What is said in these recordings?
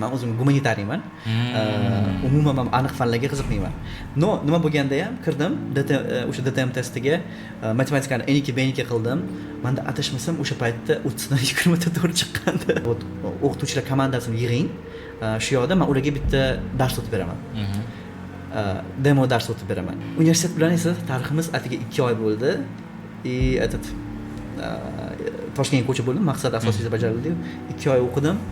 Men o'zim gumanitariyman. Umuman men aniq fanlarga qiziqmayman. Nima bo'lganda ham kirdim, o'sha DTM testiga matematikani N2 B2 qildim. Menda atashmasam o'sha paytda 30 dan 20 ta to'g'ri chiqqandi. O'qituvchilar komandasini yig'ing. Shu yoqda men ularga bitta dars o'tib beraman. Demo dars o'tib beraman. Universitet bilan esa tariximiz atiga 2 oy bo'ldi. Toshkentga ko'chib bo'ldim, maqsad asosiysi bajarildi. 2 oy o'qidim.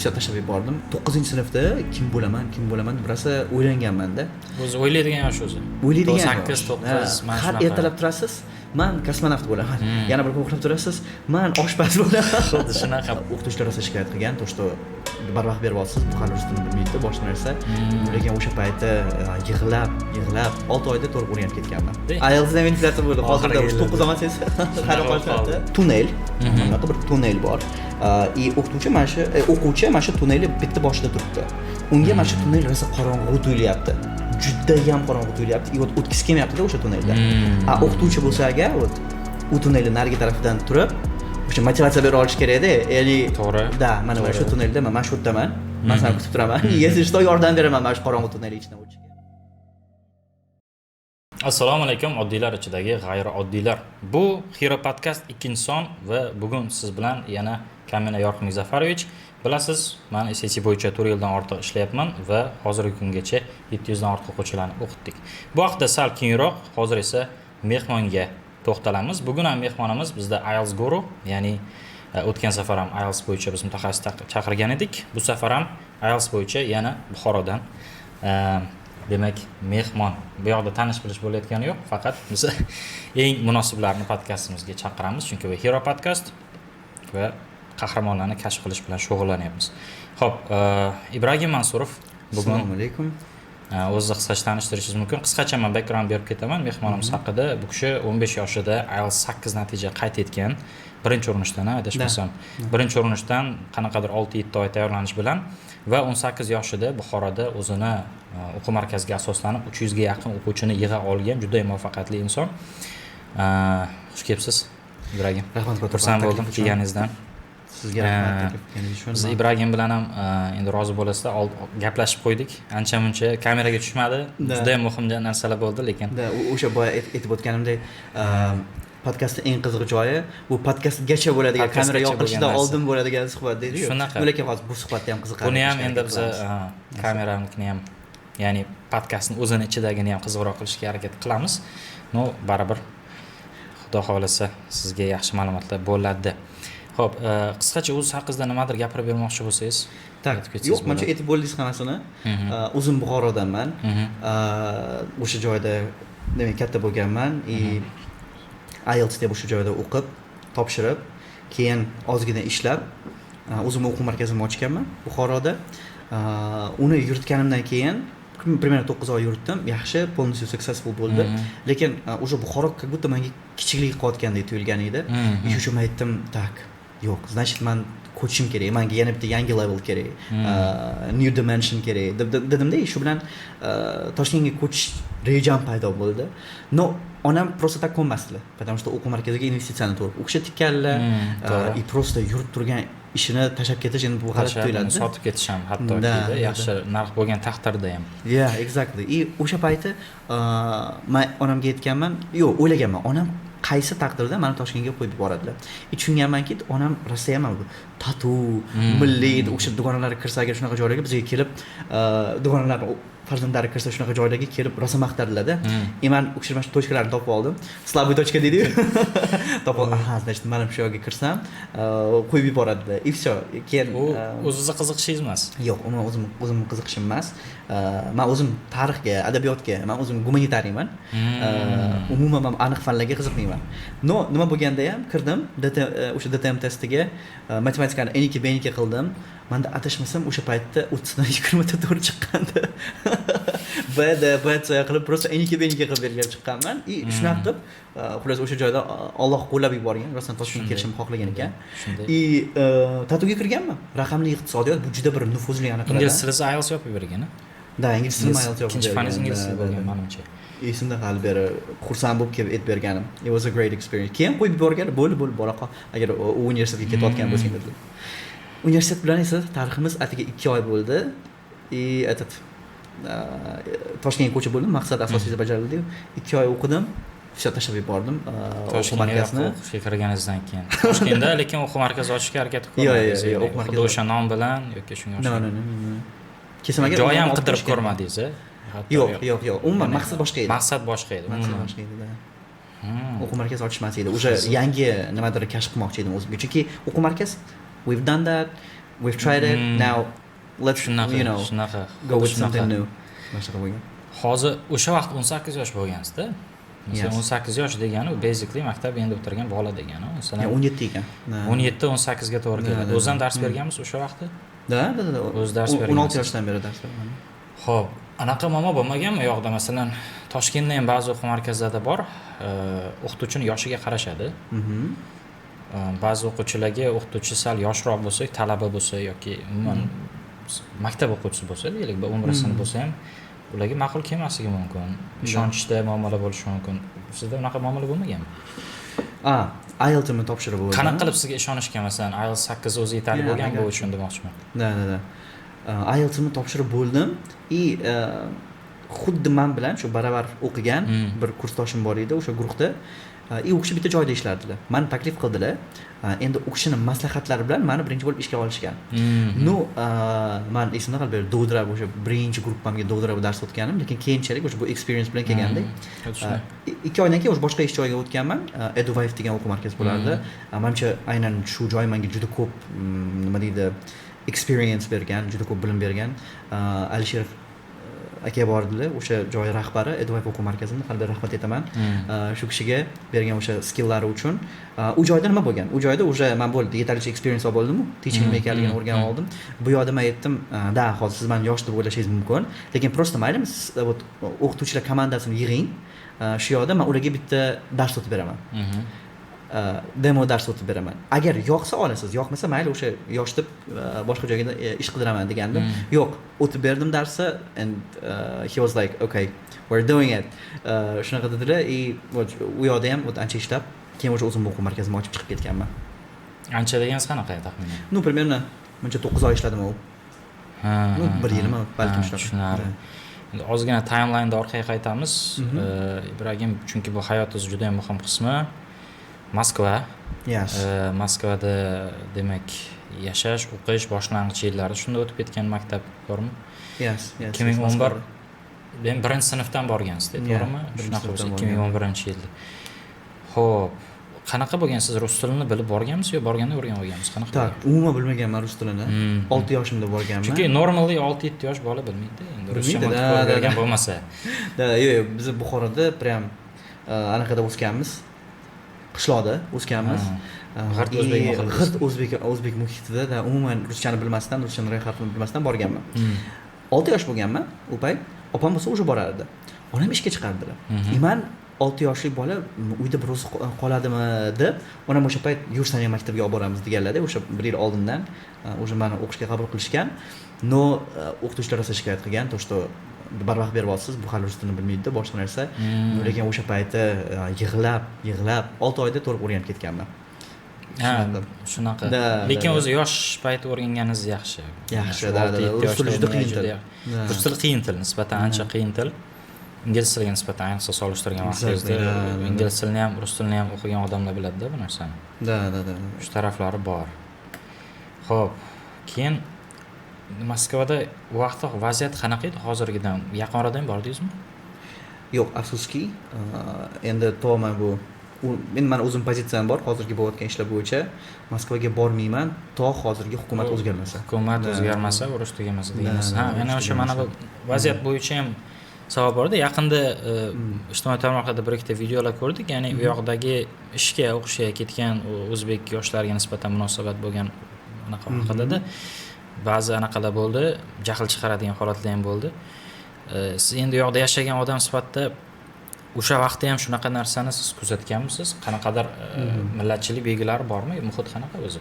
Shu tashlab yubordim. 9-sinfda kim bo'laman deb rosa o'ylanganman-da. O'zi o'ylaydigan yosh o'zi. O'ylaydigan 8-9 mana har ertalab turasiz, men kosmonavt bo'laman. Yana bir uxlab turasiz, men oshpaz bo'laman. Xuddi shunaqa. O'qituvchilar rosa shikoyat qilgan, to что barvaqt beryapsiz, bu hali rus tilini bilmaydi, boshqa narsa. Lekin o'sha paytda yig'lab 6 oyda to'g'ri o'rganib ketganman. IELTS ham inflyatsiya bo'ldi. Hozirda 9 olmasangiz xarob qoladi. Tunnel. Bunaqa bir tunnel bor. O'qituvchi mana shu tunnelni bitta boshida turibdi. Unga mana shu tunnel rosa qorong'u tuyulyapti. Juda ham qorong'u tuyulyapti. O'tkisi kelmayapti-da o'sha tunnelda. O'qituvchi bo'lsa agar u tunnelni narigi tarafidan turib, o'sha motivatsiya bera olish kerak-da. Ya'ni to'g'ri. Da, mana shu tunnelda men shu yerdaman. Men seni kutib turaman. Yezishda yordam beraman mana shu qorong'u tunnel ichidan o'tishga. Assalomu alaykum oddiylar ichidagi g'ayriiodiylar. Bu Hero Podcast 2-son va bugun siz bilan yana Kamina Yorqin Zafarovich. Bilasiz, men SSC bo'yicha 4 yildan ortiq ishlayapman va hozirgi kungacha 700 dan ortiq o'quvchilarni o'qitdik. Bu haqda sal keyinroq, hozir esa mehmonga to'xtalamiz. Bugun ham mehmonimiz bizda IELTS Guru, ya'ni o'tgan safar ham IELTS bo'yicha biz mutaxassis chaqirgan edik. Bu safar ham IELTS bo'yicha yana Buxorodan demak mehmon. Bu yoqda tanish bilish bo'layotgani yo'q, faqat biz eng munosiblarni podkastimizga chaqiramiz, chunki bu Hero Podcast va qahramonlarni kashf qilish bilan shug'ullanyapmiz. Xo'p, Ibragim Mansurov bugun Assalomu alaykum. O'zingizni qisqacha tanishtirishingiz mumkin. Qisqacha men background berib ketaman mehmonimiz haqida. Bu kishi 15 yoshida IELTS 8 natija qayd etgan. Birinchi urinishdan adashmasam. Birinchi urinishdan qanaqadir 6-7 oy tayyorlanish bilan va 18 yoshida Buxoroda o'zini o'quv markaziga asoslanib 300 ga yaqin o'quvchini yig'a olgan juda muvaffaqiyatli inson. Xush kelibsiz, Ibragim. Rahmat, xursand bo'ldim kelganingizdan. Sizga rahmat Biz Ibragim bilan ham endi rozi bo'lasizlar, gaplashib qo'ydik. Ancha-muncha kameraga tushmadi. Juda ham muhim narsalar bo'ldi, lekin o'sha boya aytib o'tganimdek podkastning eng qiziq joyi bu podkastgacha bo'ladigan, kamera yoqilishdan oldin bo'ladigan suhbat deydi-ku. Lekin hozir bu suhbatda ham qiziqadi. Buni ham endi biz kameramni ham, ya'ni podkastning o'zini ichidagini ham qiziqroq qilishga harakat qilamiz. Baribir Xudo xolasa sizga yaxshi ma'lumotlar bo'ladi. Xo'p, qisqacha o'z haqingizda nimadir gapirib bermoqchi bo'lsangiz, yo'q, mencha aytib bo'ldingiz hammasini. O'zim Buxorodanman. O'sha joyda demak katta bo'lganman. IELTS deb o'sha joyda o'qib, topshirib, keyin ozgina ishlab, o'zim o'quv markazimni ochganman Buxoroda. Uni yuritganimdan keyin примерно 9 oy yuritdim. Yaxshi, полностью successful bo'ldi. Lekin o'sha Buxoro как будто menga kichiklik qilayotgandek tuyulgan edi. Shu uchun aytdim, tak, yo'q, значит men ko'chishim kerak. Menga yana bitta yangi level kerak. New dimension kerak. Dedimda, shu bilan Toshkentga ko'chish rejam paydo bo'ldi. Onam просто так ko'nmasdilar, потому что o'quv markaziga investitsiyani to'g'ri o'qishga tikkanlar, и просто yurib turgan ishini tashlab ketish endi bu g'alati tuyuladi. Sotib ketish ham hattoki yaxshi narx bo'lgan taqdirda ham. Yeah, exactly. O'sha payti men onamga aytganman, yo'q, o'ylaganman, onam qaysi taqdirda meni Toshkentga qo'yib yuboradilar. Tushunganmanki, onam Rossiya ham bu tatu, milliy o'sha dugonalarga kirsa agar shunaqa joylarga bizga kelib, dugonalarni farzandlari kirsa shunaqa joylarga kelib rosa maqtadilar-da. Men o'sha tochkalarni topib oldim. Slabый tochka deydi-ku. Topib, значит, men shu yerga kirsam, qo'yib yuboradilar. И всё. Keyin o'zingizga qiziqishingiz emas. Yo'q, o'zim qiziqishim emas. Men o'zim tarixga, adabiyotga, men o'zim gumanitariyman. Umuman men aniq fanlarga qiziqmayman. Nima bo'lganda ham kirdim, o'sha DTM testiga matematikani N2 B2 qildim. Menda atashmasam o'sha paytda 30 dan 20 ta to'g'ri chiqqandi. BC qilib просто N2 B2 qilib bergan chiqqanman. Shunaqa qilib, xullas o'sha joyda Alloh qo'llab yuborgan, rostdan Toshkentga kelishimni xohlagan ekan. Tatuga kirganman. Raqamli iqtisodiyot bu juda bir nufuzli anaqa. Ingliz tilida IELTS yopib bergan, a? Da, ingliz tilida IELTS yopib bergan. Ikkinchi faningiz ingliz tilida bo'lgan, menimcha. Esimda hali beri xursand bo'lib kelib aytib berganim. It was a great experience. Keyin qo'yib yuborgan, bo'ldi bola qol. Agar u universitetga ketayotgan bo'lsangiz. Universitet bilan esa tariximiz atigi 2 oy bo'ldi. Этот Toshkentga ko'chib bo'ldim, maqsad asosiysi bajarildi. 2 oy o'qidim, все tashlab yubordim o'quv markazini. O'qishga kirganingizdan keyin. Toshkentda lekin o'quv markazi ochishga harakat qilmadingiz. Yo'q, o'quv markazi. Xuddi o'sha nom bilan yoki shunga o'xshagan. Kesamaga Joy ham qidirib ko'rmadingiz, a? Yo'q. Umuman maqsad boshqa edi. Maqsad boshqa edi. Maqsad boshqa edi. O'quv markazi ochishmas edi. O'sha yangi nimadir kashf qilmoqchi edim o'zimga. Chunki o'quv markaz we've done that, we've tried it, now let's shunaqa go with something new. Boshqa bo'lgan. Hozir o'sha vaqt 18 yosh bo'lgansiz-da. Masalan 18 yosh degani basically maktab endi bitirgan bola degani. Masalan 17 ekan. 17-18 ga to'g'ri keladi. O'zdan dars berganmiz o'sha vaqtda? Da. O'z dars bergan. 16 yoshdan beri dars beraman. Xo'p, anaqa muammo bo'lmaganmi u yoqda? Masalan, Toshkentda ham ba'zi o'quv markazlarida bor, o'qituvchini yoshiga qarashadi. Ba'zi o'quvchilarga o'qituvchi sal yoshroq bo'lsa, talaba bo'lsa yoki umuman maktab o'quvchisi bo'lsa, deylik, 11 sinf bo'lsa ham ularga ma'qul kelmasligi mumkin. Ishonchda muammolar bo'lishi mumkin. Sizda unaqa muammolar bo'lmaganmi? IELTS'ni topshirib bo'ldim. Qanaqa qilib sizga ishonishgan, masalan, IELTS 8 o'zi yetarli bo'lgan bu uchun demoqchiman. Da. IELTS'ni topshirib bo'ldim xuddi men bilan shu baravar o'qigan bir kursdoshim bor edi o'sha guruhda. U kishi bitta joyda ishlardilar. Meni taklif qildilar. Endi u kishining maslahatlari bilan meni birinchi bo'lib ishga olishgan. Men esimda qolib dovdirab o'sha birinchi gruppamga dovdirab dars o'tganim, lekin keyinchalik o'sha bu experience bilan kelganda 2 oydan keyin o'sha boshqa ish joyiga o'tganman. Eduvive degan o'quv markazi bo'lardi. Menimcha aynan shu joy menga juda ko'p nima deydi experience bergan, juda ko'p bilim bergan. Alisher aka bordilar, o'sha joy rahbari, Eduvive o'quv markazini qalban rahmat aytaman. Shu kishiga bergan o'sha skilllari uchun. U joyda nima bo'lgan? U joyda o'sha men bo'ldi, yetarlicha experience bo'ldim-ku, teaching nima ekanligini o'rganib oldim. Bu yoqda men aytdim, da, hozir siz meni yosh deb o'ylashingiz mumkin, lekin просто maylimi, o'qituvchilar komandasini yig'ing. Shu yoqda men ularga bitta dars o'tib beraman. Demo dars o'tib beraman. Agar yoqsa olasiz, yoqmasa mayli o'sha yosh deb boshqa joyga ish qidiraman deganda, yo'q, o'tib berdim darsni and he was like, okay, we're doing it. Shunaqa dedilar, u yoqda ham ancha ishlab, keyin o'sha o'zim o'quv markazimni ochib chiqib ketganman. Ancha deganingiz qanaqa taxminan? Примерно mencha 9 oy ishladim u. 1 yilmi balkim ishladim. Endi ozgina timelaynda orqaga qaytamiz. Ibragim, chunki bu hayotingiz juda ham muhim qismi. Moskva. Yes. Moskvada demak yashash, o'qish boshlang'ich yillari shunda o'tib ketgan maktab bormi? Yes. 2011 men 1-sinfdan borgansiz, to'g'rimi? Shunaqa bo'lsa 2011-yilda. Xo'p, qanaqa bo'lgan? Siz rus tilini bilib borganmisiz yo borganda o'rganib olganmisiz? Qanaqa? Tak, umuman bilmaganman rus tilini. 6 yoshimda borganman. Chunki normally 6-7 yosh bola bilmaydi. Endi ruscha o'rgangan bo'lmasa. Yo'q, biz Buxoroda prям anaqada o'sganmiz. Qishloqda o'sganmiz. G'irt o'zbek muhitida umuman ruschani bilmasdan, ruschani harfini bilmasdan borganman. 6 yosh bo'lganman, u payt opam bo'lsa o'sha borardi. Onam ishga chiqardilar. Men 6 yoshli bola uyda biroz qoladimi deb, onam o'sha payt yursangiz maktabga olib boramiz deganlarda, o'sha 1 yil oldindan o'sha meni o'qishga qabul qilishgan. No, o'qituvchilar rosa shikoyat qilgan, to что barvaqt beryapsiz, bu hali rus tilini bilmaydi, boshqa narsa. Lekin o'sha paytda yig'lab 6 oyda to'liq o'rganib ketganman. Shunaqa. Lekin o'zi yosh paytda o'rganganingiz yaxshi. Yaxshi, rus tili juda qiyin til. Rus tili qiyin til, nisbatan ancha qiyin til. Ingliz tiliga nisbatan ayniqsa solishtirgan vaqtingizda ingliz tilini ham, rus tilini ham o'qigan odamlar biladi-da bu narsani. Da. Shu taraflari bor. Xo'p, keyin Moskvada vaqtda vaziyat qanaqa edi hozirgidan? Yaqin orada ham bordingizmi? Yo'q, afsuski, endi to'g'ri bu men o'zim pozitsiyam bor, hozirgi bo'layotgan ishlar bo'yicha Moskvaga bormayman to hozirgi hukumat o'zgarmasa. Hukumat o'zgarmasa, urush tugamasa deymiz. Yana o'sha mana bu vaziyat bo'yicha ham savol borda. Yaqinda ijtimoiy tarmoqlarda bir ikkita videolar ko'rdik, ya'ni u yoqdagi ishga, o'qishga ketgan o'zbek yoshlariga nisbatan munosabat bo'lgan anaqa haqida ba'zi anaqalar bo'ldi, jahl chiqaradigan holatlar ham bo'ldi. Siz endi u yoqda yashagan odam sifatida o'sha vaqtda ham shunaqa narsani siz kuzatganmisiz? Qanaqadir millatchilik belgilari bormi? Muhit qanaqa o'zi?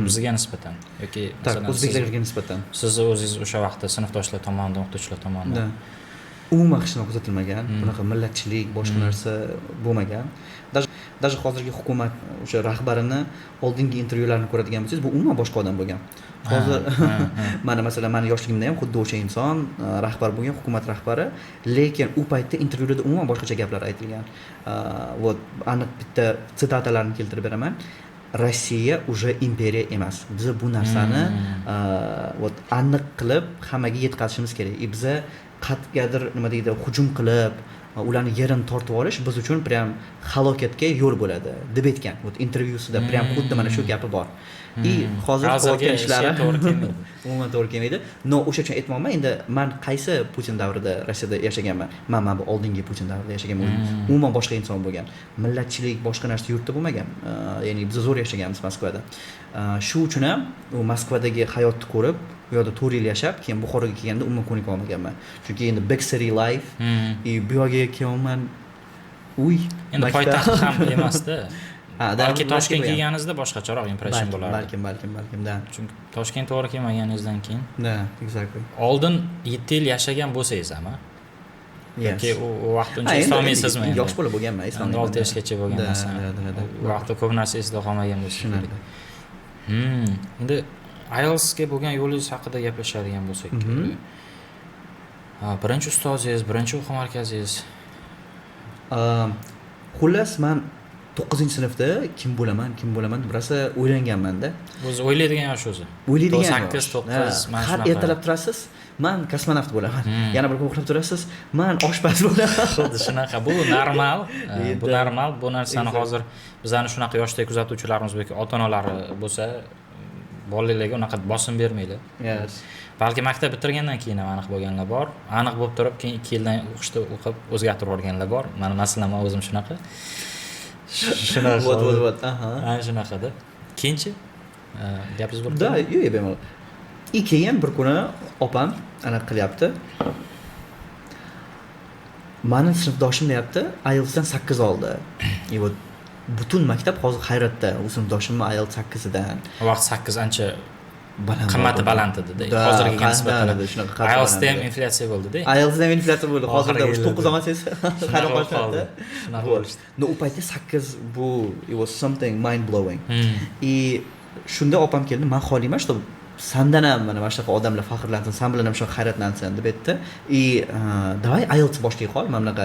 Bizga nisbatan yoki masalan o'zbeklarga nisbatan. Siz o'zingiz o'sha vaqtda sinfdoshlar tomonidan, o'qituvchilar tomonidan umuman hech narsa kuzatilmagan, bunaqa millatchilik, boshqa narsa bo'lmagan. даже hozirgi hukumat o'sha rahbarini oldingi intervyularni ko'radigan bo'lsangiz, bu umuman boshqa odam bo'lgan. Hozir mana masalan meni yoshligimda ham xuddi o'sha inson rahbar bo'lgan, hukumat rahbari, lekin u paytda intervyuda umuman boshqacha gaplar aytilgan. Вот aniq bitta sitatalarni keltirib beraman. Rossiya уже imperiya emas. Biz bu narsani вот aniq qilib hammaga yetkazishimiz kerak. Biz qat'iydir nima deydi, hujum qilib ularni yerini tortib olish biz uchun prям halokatga yo'l bo'ladi deb aytgan. Вот intervyusida prям xuddi mana shu gapi bor. Hozir qilayotgan ishlari umuman to'g'ri kelmaydi. No, o'sha uchun aytmoqman, endi men qaysi Putin davrida Rossiyada yashaganman? Men bu oldingi Putin davrida yashaganman. Umuman boshqa inson bo'lgan. Millatchilik boshqa narsa yurtda bo'lmagan. Ya'ni biz zo'r yashaganmiz Moskvada. Shu uchun ham u Moskvadagi hayotni ko'rib, u yerda 4 yil yashab, keyin Buxoroga kelganda umuman ko'nika olmaganman. Chunki endi big city life, bu yerga kelyapman. Endi poytaxt ham emasda. Balki Toshkentga kelganingizda boshqacharoq impression bo'lardi. Balkim, da. Chunki Toshkent to'g'ri kelmaganingizdan keyin. Da, exactly. Oldin 7 yil yashagan bo'lsangiz ham, yoki u vaqt uncha eslolmaysizmi? Yosh bola bo'lganman, eslolmayman. 6 yoshgacha bo'lgan narsa. U vaqtda ko'p narsa esda qolmagan bo'lsa kerak. Endi IELTSga bo'lgan yo'lingiz haqida gaplashadigan bo'lsak, birinchi ustozingiz, birinchi o'quv markazingiz. Xullas, men 9-sinfda kim bo'laman deb rosa o'ylanganman-da. O'zi o'ylaydigan yosh o'zi. O'ylaydigan 8-9 mana har ertalab turasiz, men kosmonavt bo'laman. Yana bir kun uxlab turasiz, men oshpaz bo'laman. Xuddi shunaqa. Bu normal. Bu normal. Bu narsani hozir bizani shunaqa yoshda kuzatuvchilarimiz yoki ota-onalari bo'lsa, bolalarga unaqa bosim bermaydi. Yes. Balki maktab bitirgandan keyin ham aniq bo'lganlar bor. Aniq bo'lib turib, keyin 2 yildan o'qib o'zgartirib yuborganlar bor. Meni naslim o'zim shunaqa. Shunaqa. Вот. Ana shunaqada. Keyinchi gapingiz bo'lib? Da, yo'q, bemalol. Keyin bir kuni opam aniq qilyapti. Meni sinfdoshim deyapti, IELTSdan 8 oldi. Вот butun maktab hozir hayratda, u sinfdoshimni IELTS 8dan. Vaqt 8 ancha qimmati baland edi. Hozirgiga nisbatan IELTSda ham inflyatsiya bo'ldi-da. IELTSda ham inflyatsiya bo'ldi. Hozirda 9 olmasangiz hayron qolishadi. Shunaqa bo'lishdi. No, u paytda 8 bu it was something mind blowing. Shunda opam keldi, men xohlayman, что sandan ham mana shunaqa odamlar faxrlansin, san bilan ham shunaqa hayratlansin deb aytdi. Davay IELTS boshlay qol, men bunaqa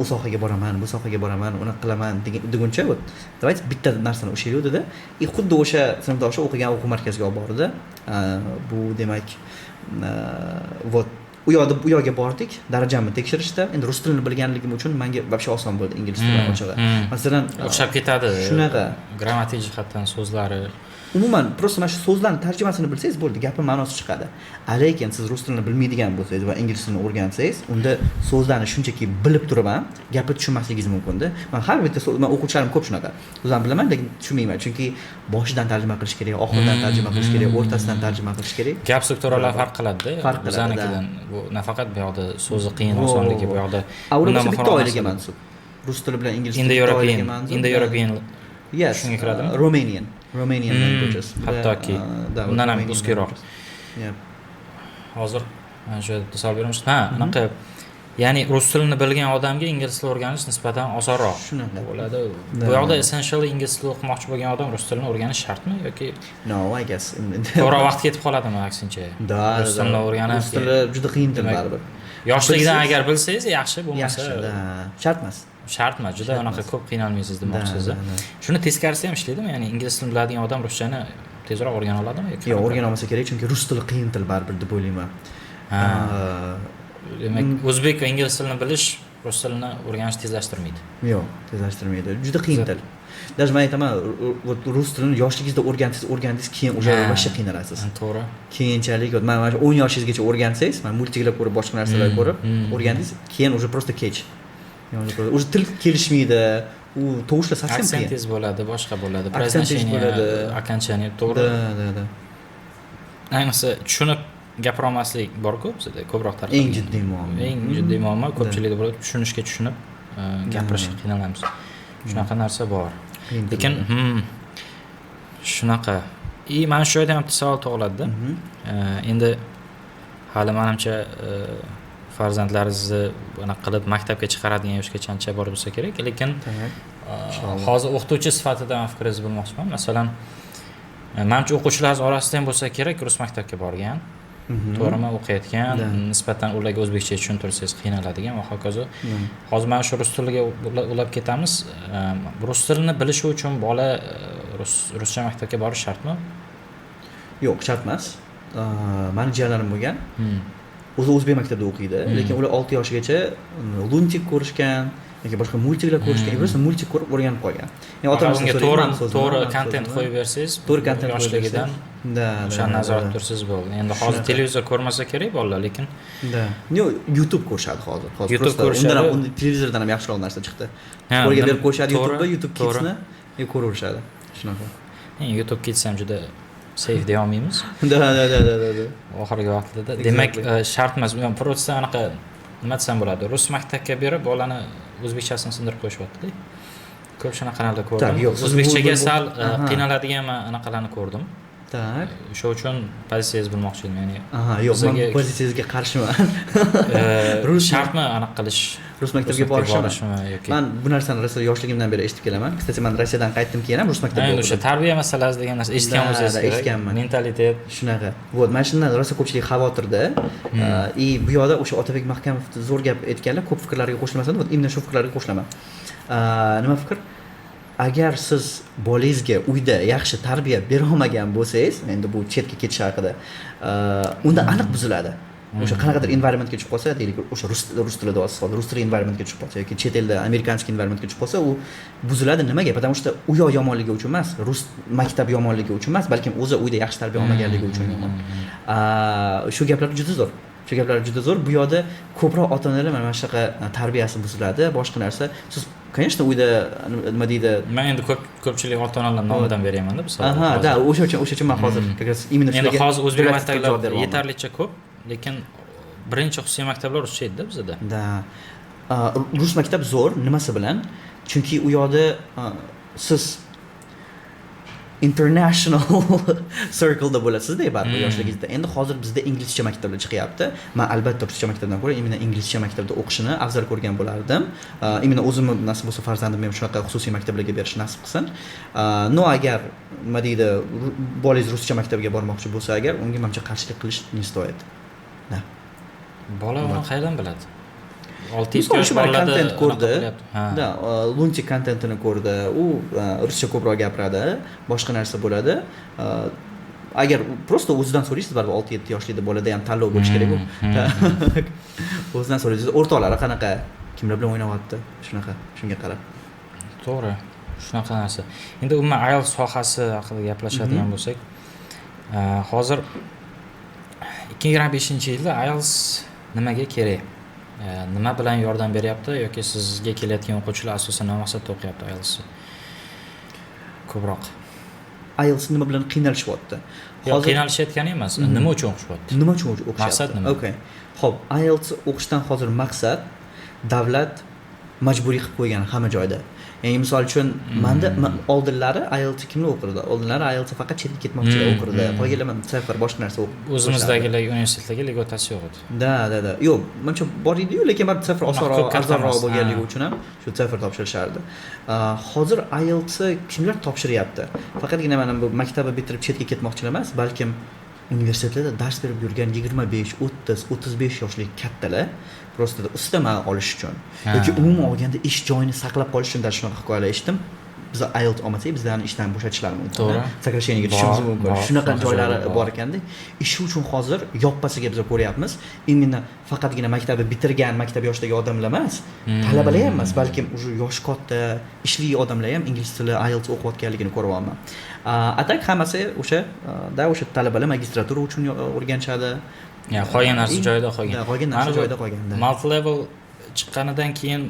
u sohaga boraman, bu sohaga boraman, uni qilaman deguncha, davay bitta narsani o'shaylik dedi. Xuddi o'sha sinfdoshi o'qigan o'quv markaziga olib bordi. Bu demak, вот u yoqga bordik, darajamni tekshirishdi. Endi rus tilini bilganligim uchun menga вообще oson bo'ldi ingliz tilini ochig'i. Masalan, o'xshab ketadi. Shunaqa. Grammatik jihatdan so'zlari. Umuman, prosta mana shu so'zlarning tarjimasini bilsangiz bo'ldi, gapning ma'nosi chiqadi. Lekin siz rus tilini bilmaydigan bo'lsangiz va ingliz tilini o'rgansangiz, unda so'zlarni shunchaki bilib turib ham gapni tushunmasligingiz mumkin-da. Men har bitta men o'quvchilarim ko'p shunaqa. O'zim bilaman, lekin tushunmayman, chunki boshidan tarjima qilish kerak, oxiridan tarjima qilish kerak, o'rtasidan tarjima qilish kerak. Gap strukturalari farq qiladi-da. Bizanikidan bu nafaqat bu yoqda so'zi qiyin osonligi, bu yoqda undan bitta oilaga mansub. Rus tili bilan ingliz tili oilaga mansub. Indo-European. Yes, shunga kiradimi? Romanian languages. Hattoki undan ham ustkiroq. Hozir mana shu yerda misol beramiz. Anaqa ya'ni rus tilini bilgan odamga ingliz tilini o'rganish nisbatan osonroq bo'ladi. Bu yoqda essentially ingliz tilini o'qimoqchi bo'lgan odam rus tilini o'rganish shartmi yoki? No, I guess. Ko'proq vaqt ketib qoladimi aksincha? Rus tilini o'rganib, rus tili juda qiyin til baribir. Yoshligidan agar bilsangiz yaxshi, bo'lmasa shart emas. Shart emas, juda unaqa ko'p qiynalmaysiz demoqchisiz. Shuni teskarisi ham ishlaydimi? Ya'ni ingliz tilini biladigan odam ruschani tezroq o'rgana oladimi yoki? Yo'q, o'rgana olmasa kerak, chunki rus tili qiyin til baribir deb o'ylayman. Demak, o'zbek va ingliz tilini bilish rus tilini o'rganishni tezlashtirmaydi. Yo'q, tezlashtirmaydi. Juda qiyin til. Даже men aytaman, rus tilini yoshligingizda o'rgandingiz, keyin o'sha boshqa qiynalasiz. To'g'ri. Keyinchalik, mana 10 yoshingizgacha o'rgansangiz, mana multiklar ko'rib, boshqa narsalar ko'rib o'rgandingiz, keyin o'sha просто kech. O'zi til kelishmaydi. U tovushlar совсем qiyin. Aksentingiz bo'ladi, boshqa bo'ladi. Произношение bo'ladi, окончание, to'g'ri. Da. Ayniqsa tushunib gapira olmaslik bor-ku bizda ko'proq tarqalgan. Eng jiddiy muammo. Eng jiddiy muammo ko'pchilikda bo'ladi, tushunishga tushunib gapirishga qiynalamiz. Shunaqa narsa bor. Lekin shunaqa. Mana shu yerda ham savol tug'iladi-da. Endi hali menimcha farzandlaringizni anaqa qilib maktabga chiqaradigan yoshgacha ancha bor bo'lsa kerak, lekin hozir o'qituvchi sifatida men fikringizni bilmoqchiman. Masalan, menimcha o'quvchilar orasida ham bo'lsa kerak, rus maktabga borgan, to'g'rimi, o'qiyotgan, nisbatan ularga o'zbekcha tushuntirsangiz qiynaladigan va hokazo. Hozir mana shu rus tiliga ulab ketamiz. Rus tilini bilishi uchun bola ruscha maktabga borish shartmi? Yo'q, shart emas. Meni jiyanlarim bo'lgan. O'zi o'zbek maktabida o'qiydi, lekin ular 6 yoshgacha luntik ko'rishgan yoki boshqa multiklar ko'rishgan, yo'lsa multik ko'rib o'rganib qolgan. Ya'ni ota-onasiga to'g'ri kontent qo'yib bersangiz, to'g'ri kontent yoshligidan o'sha nazorat tursiz bo'ldi. Endi hozir televizor ko'rmasa kerak bolalar, lekin yo'q, YouTube ko'rishadi hozir. YouTube ko'rishadi. Undan televizordan ham yaxshiroq narsa chiqdi. Qo'lga berib qo'yishadi YouTube'da, YouTube Kids'ni ko'raverishadi. Shunaqa. YouTube Kids ham juda safe deya olmaymiz. Da. Oxirgi vaqtlarda. Demak, shart emas. Men просто anaqa nima desam bo'ladi? Rus maktabga berib bolani o'zbekchasini sindirib qo'yishyapti-da. Ko'p shunaqalarni ko'rdim. O'zbekchaga sal qiynaladigan anaqalarni ko'rdim. Tak. O'sha uchun pozitsiyangizni bilmoqchi edim, ya'ni. Yo'q, men pozitsiyangizga qarshiman. Shartmi anaqa qilish? Rus maktabga borishmi yoki? Men bu narsani rosa yoshligimdan beri eshitib kelaman. Kстати, men Rossiyadan qaytdim keyin ham rus maktabga o'qidim. O'sha tarbiya masalasi degan narsa eshitgan bo'lsangiz kerak. Eshitganman. Mentalitet shunaqa. Вот, mana shundan rosa ko'pchilik xavotirda. Bu yoqda o'sha Otabek Mahkamov zo'r gap aytganlar, ko'p fikrlarga qo'shilmasan, вот именно shu fikrlarga qo'shilaman. Nima fikr? Agar siz bolangizga uyda yaxshi tarbiya bera olmagan bo'lsangiz, endi bu chetga ketish haqida, unda aniq buziladi. O'sha qanaqadir environmentga tushib qolsa, deylik, o'sha rus tilida bo'lsa, rus tili environmentga tushib qolsa yoki chet elda amerikanskiy environmentga tushib qolsa, u buziladi. Nimaga? Потому что u yoq yomonligi uchun emas, rus maktab yomonligi uchun emas, balkim o'zi uyda yaxshi tarbiya olmaganligi uchun yomon. Shu gaplar juda zo'r. Shu gaplar juda zo'r. Bu yoqda ko'proq ota-onalar mana shunaqa tarbiyasi buziladi, boshqa narsa. Siz конечно uyda nima deydi? Men endi ko'pchilik ota-onalar nomidan beryapman-da bu savolni. Da, o'sha uchun men hozir именно endi hozir o'zbek maktablar yetarlicha ko'p, lekin birinchi xususiy maktablar ruscha edi bizda. Da. Rus maktab zo'r, nimasi bilan? Chunki u yoqda siz international circle-da bo'lasiz-da baribir yoshligingizda. Endi hozir bizda inglizcha maktablar chiqyapti. Men albatta ruscha maktabdan ko'ra imенно inglizcha maktabda o'qishini afzal ko'rgan bo'lardim. Imенно o'zim nasib bo'lsa farzandimni ham shunaqa xususiy maktablarga berish nasib qilsin. No agar nima deydi, bolangiz ruscha maktabga bormoqchi bo'lsa agar, unga menimcha qarshilik qilish не stoит. Da. Bola uni qayerdan biladi? 6 yosh bolalarda ko'rdi. Da, luntik kontentini ko'rdi. U ruscha ko'proq gapiradi, boshqa narsa bo'ladi. Agar просто o'zidan so'raysiz, baribir 6-7 yoshli bolada ham tanlov bo'lishi kerak-ku. O'zidan so'raysiz, o'rtoqlari qanaqa, kimlar bilan o'ynayapti, shunaqa, shunga qarab. To'g'ri. Shunaqa narsa. Endi umuman IELTS sohasi haqida gaplashadigan bo'lsak, hozir 2025-yilda IELTS nimaga kerak? Nima bilan yordam beryapti yoki sizga kelayotgan o'quvchilar asosan nima maqsadda o'qiyapti IELTS? Ko'proq IELTS nima bilan qiynalishyapti? Hozir qiynalishayotgani emas, nima uchun o'qishyapti? Nima uchun o'qishyapti? Maqsad nima? Okay. Xo'p, IELTS o'qishdan hozir maqsad davlat majburiy qilib qo'ygan hamma joyda. Ya'ni misol uchun menda oldinlari IELTS kimlar o'qirdi? Oldinlari IELTS faqat chetga ketmoqchilar o'qirdi. Qolganlar safar boshqa narsa o'qib. O'zimizdagi universitetlarga legotatsiya yo'q edi. Da. Yo'q, menimcha bor edi-yu, lekin bir safar osonroq bo'lganligi uchun ham shu safar topshirishardi. Hozir IELTS kimlar topshiryapti? Faqatgina mana bu maktabni bitirib chetga ketmoqchilar emas, balkim universitetlarda dars berib yurgan 25, 30, 35 yoshli kattalar просто ustama olish uchun yoki umuman olganda ish joyini saqlab qolish uchun shunaqa hikoyalar eshitdim. Biz IELTS olmasak bizlarni ishdan bo'shatishlari mumkin. Сокращениyaga tushishimiz mumkin. Shunaqa joylari bor ekanda. Ish uchun hozir yoppasiga biz ko'ryapmiz. Imенно faqatgina maktabni bitirgan, maktab yoshidagi odamlar emas, talabalar ham emas, balkim уже yosh katta, ishli odamlar ham ingliz tili IELTS o'qiyotganligini ko'ryapman. Atak hammasi o'sha talabalar magistratura uchun o'rganishadi. Qolgan narsa joyida qolgan. Qolgan narsa joyida qolganda. Multi level chiqqanidan keyin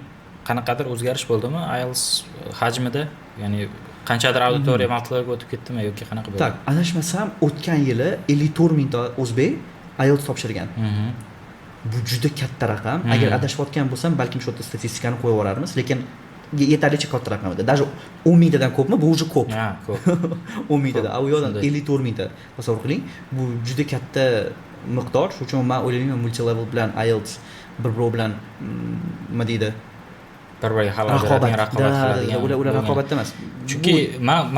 qanaqadir o'zgarish bo'ldimi IELTS hajmida? Ya'ni qanchadir auditoriya multi levelga o'tib ketdimi yoki qanaqa bo'ldi? Tak, adashmasam o'tgan yili 54 mingta o'zbek IELTS topshirgan. Bu juda katta raqam. Agar adashayotgan bo'lsam, balkim shu statistikani qo'yib yuborarmiz, lekin yetarlicha katta raqam edi. Даже 10 mingtadan ko'pmi? Bu уже ko'p. Ha, ko'p. 10 mingtadan, u yoqdan 54 mingta. Tasavvur qiling, bu juda katta miqdor. Shuning uchun men o'ylayman multi level bilan IELTS bir-biri bilan nima deydi? bir-biriga xalal beradigan, raqobat qiladigan. Ular raqobatda emas. Chunki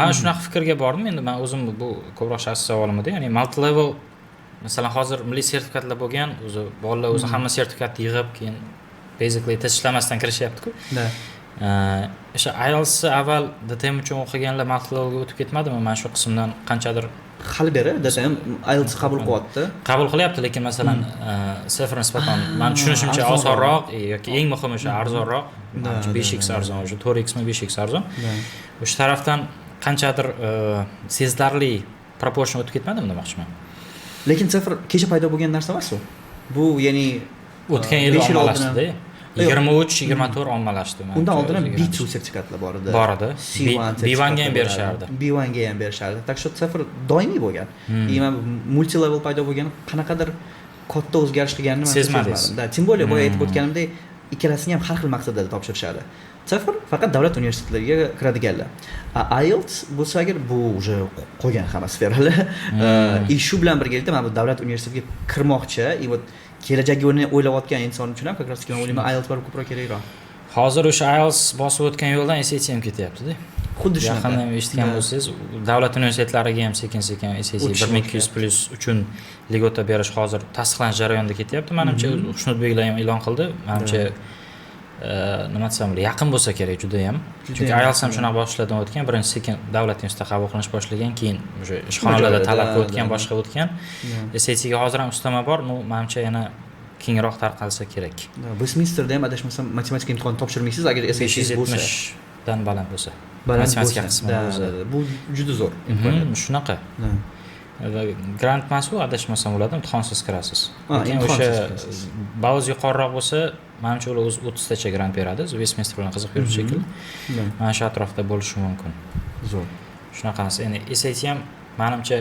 men shunaqa fikrga bordim. Endi men o'zim bu ko'proq shaxsiy savolim edi. Ya'ni multi level masalan hozir milliy sertifikatlar bo'lgan, o'zi bolalar o'zi hamma sertifikatni yig'ib, keyin basically test ishlamasdan kirishyapti-ku. O'sha IELTSni avval DTM uchun o'qiganlar multi levelga o'tib ketmadimi? Mana shu qismdan qanchadir hali beri DTM IELTS qabul qilyapti. Qabul qilyapti, lekin masalan sifr nisbatan men tushunishimcha osonroq yoki eng muhimi o'sha arzonroq. 5x arzon, o'sha 4x mi 5x arzon. O'sha tarafdan qanchadir sezilarli proportion o'tib ketmadimi demoqchiman. Lekin sifr kecha paydo bo'lgan narsa emas u. Bu ya'ni o'tgan yil ommalashdi-da. 23-24 ommalashdi. Undan oldin ham B2 sertifikatlar bor edi. Bor edi. B1 ga ham berishardi. B1 ga ham berishardi. Tak shu sifr doimiy bo'lgan. Mana multi level paydo bo'lgan qanaqadir katta o'zgarish qilganini men sezmadim. Tim boley boya aytib o'tganimdek, ikkalasini ham har xil maqsadda topshirishadi. Sifr faqat davlat universitetlariga kiradiganlar. IELTS bo'lsa agar bu уже qolgan hamma sferalar. Shu bilan birgalikda men bu davlat universitetiga kirmoqchi, вот kelajagini o'ylayotgan inson uchun ham как раз men o'ylayman IELTS baribir ko'proq kerakroq. Hozir o'sha IELTS bosib o'tgan yo'ldan SAT ham ketyapti-da. Xuddi shunaqa. Yaqinda ham eshitgan bo'lsangiz, davlat universitetlariga ham sekin-sekin SAT 1200+ uchun ligota berish hozir tasdiqlanish jarayonida ketyapti. Menimcha Xushnudbeklar ham e'lon qildi. Menimcha nima desam bo'ladi, yaqin bo'lsa kerak juda ham. Chunki IELTS ham shunaqa boshlardan o'tgan, birinchi sekin davlat universitetida qabul qilinish boshlagan, keyin o'sha ishxonalarda talabga o'tgan, boshqa o'tgan. SAT ga hozir ham ustama bor, menimcha yana kengroq tarqalsa kerak. Westminsterda ham adashmasam matematika imtihoni topshirmaysiz agar SAT bo'lsa. 570 dan baland bo'lsa. Matematika qismi bu juda zo'r imkoniyat. Shunaqa. Grant emas u, adashmasam bo'ladi, imtihonsiz kirasiz. Lekin o'sha baloz yuqoriroq bo'lsa, menimcha ular o'zi 30 tacha grant beradi. Westminster bilan qiziq yurib shekilli. Mana shu atrofda bo'lishi mumkin. Zo'r. Shunaqasi. Endi SAT ham menimcha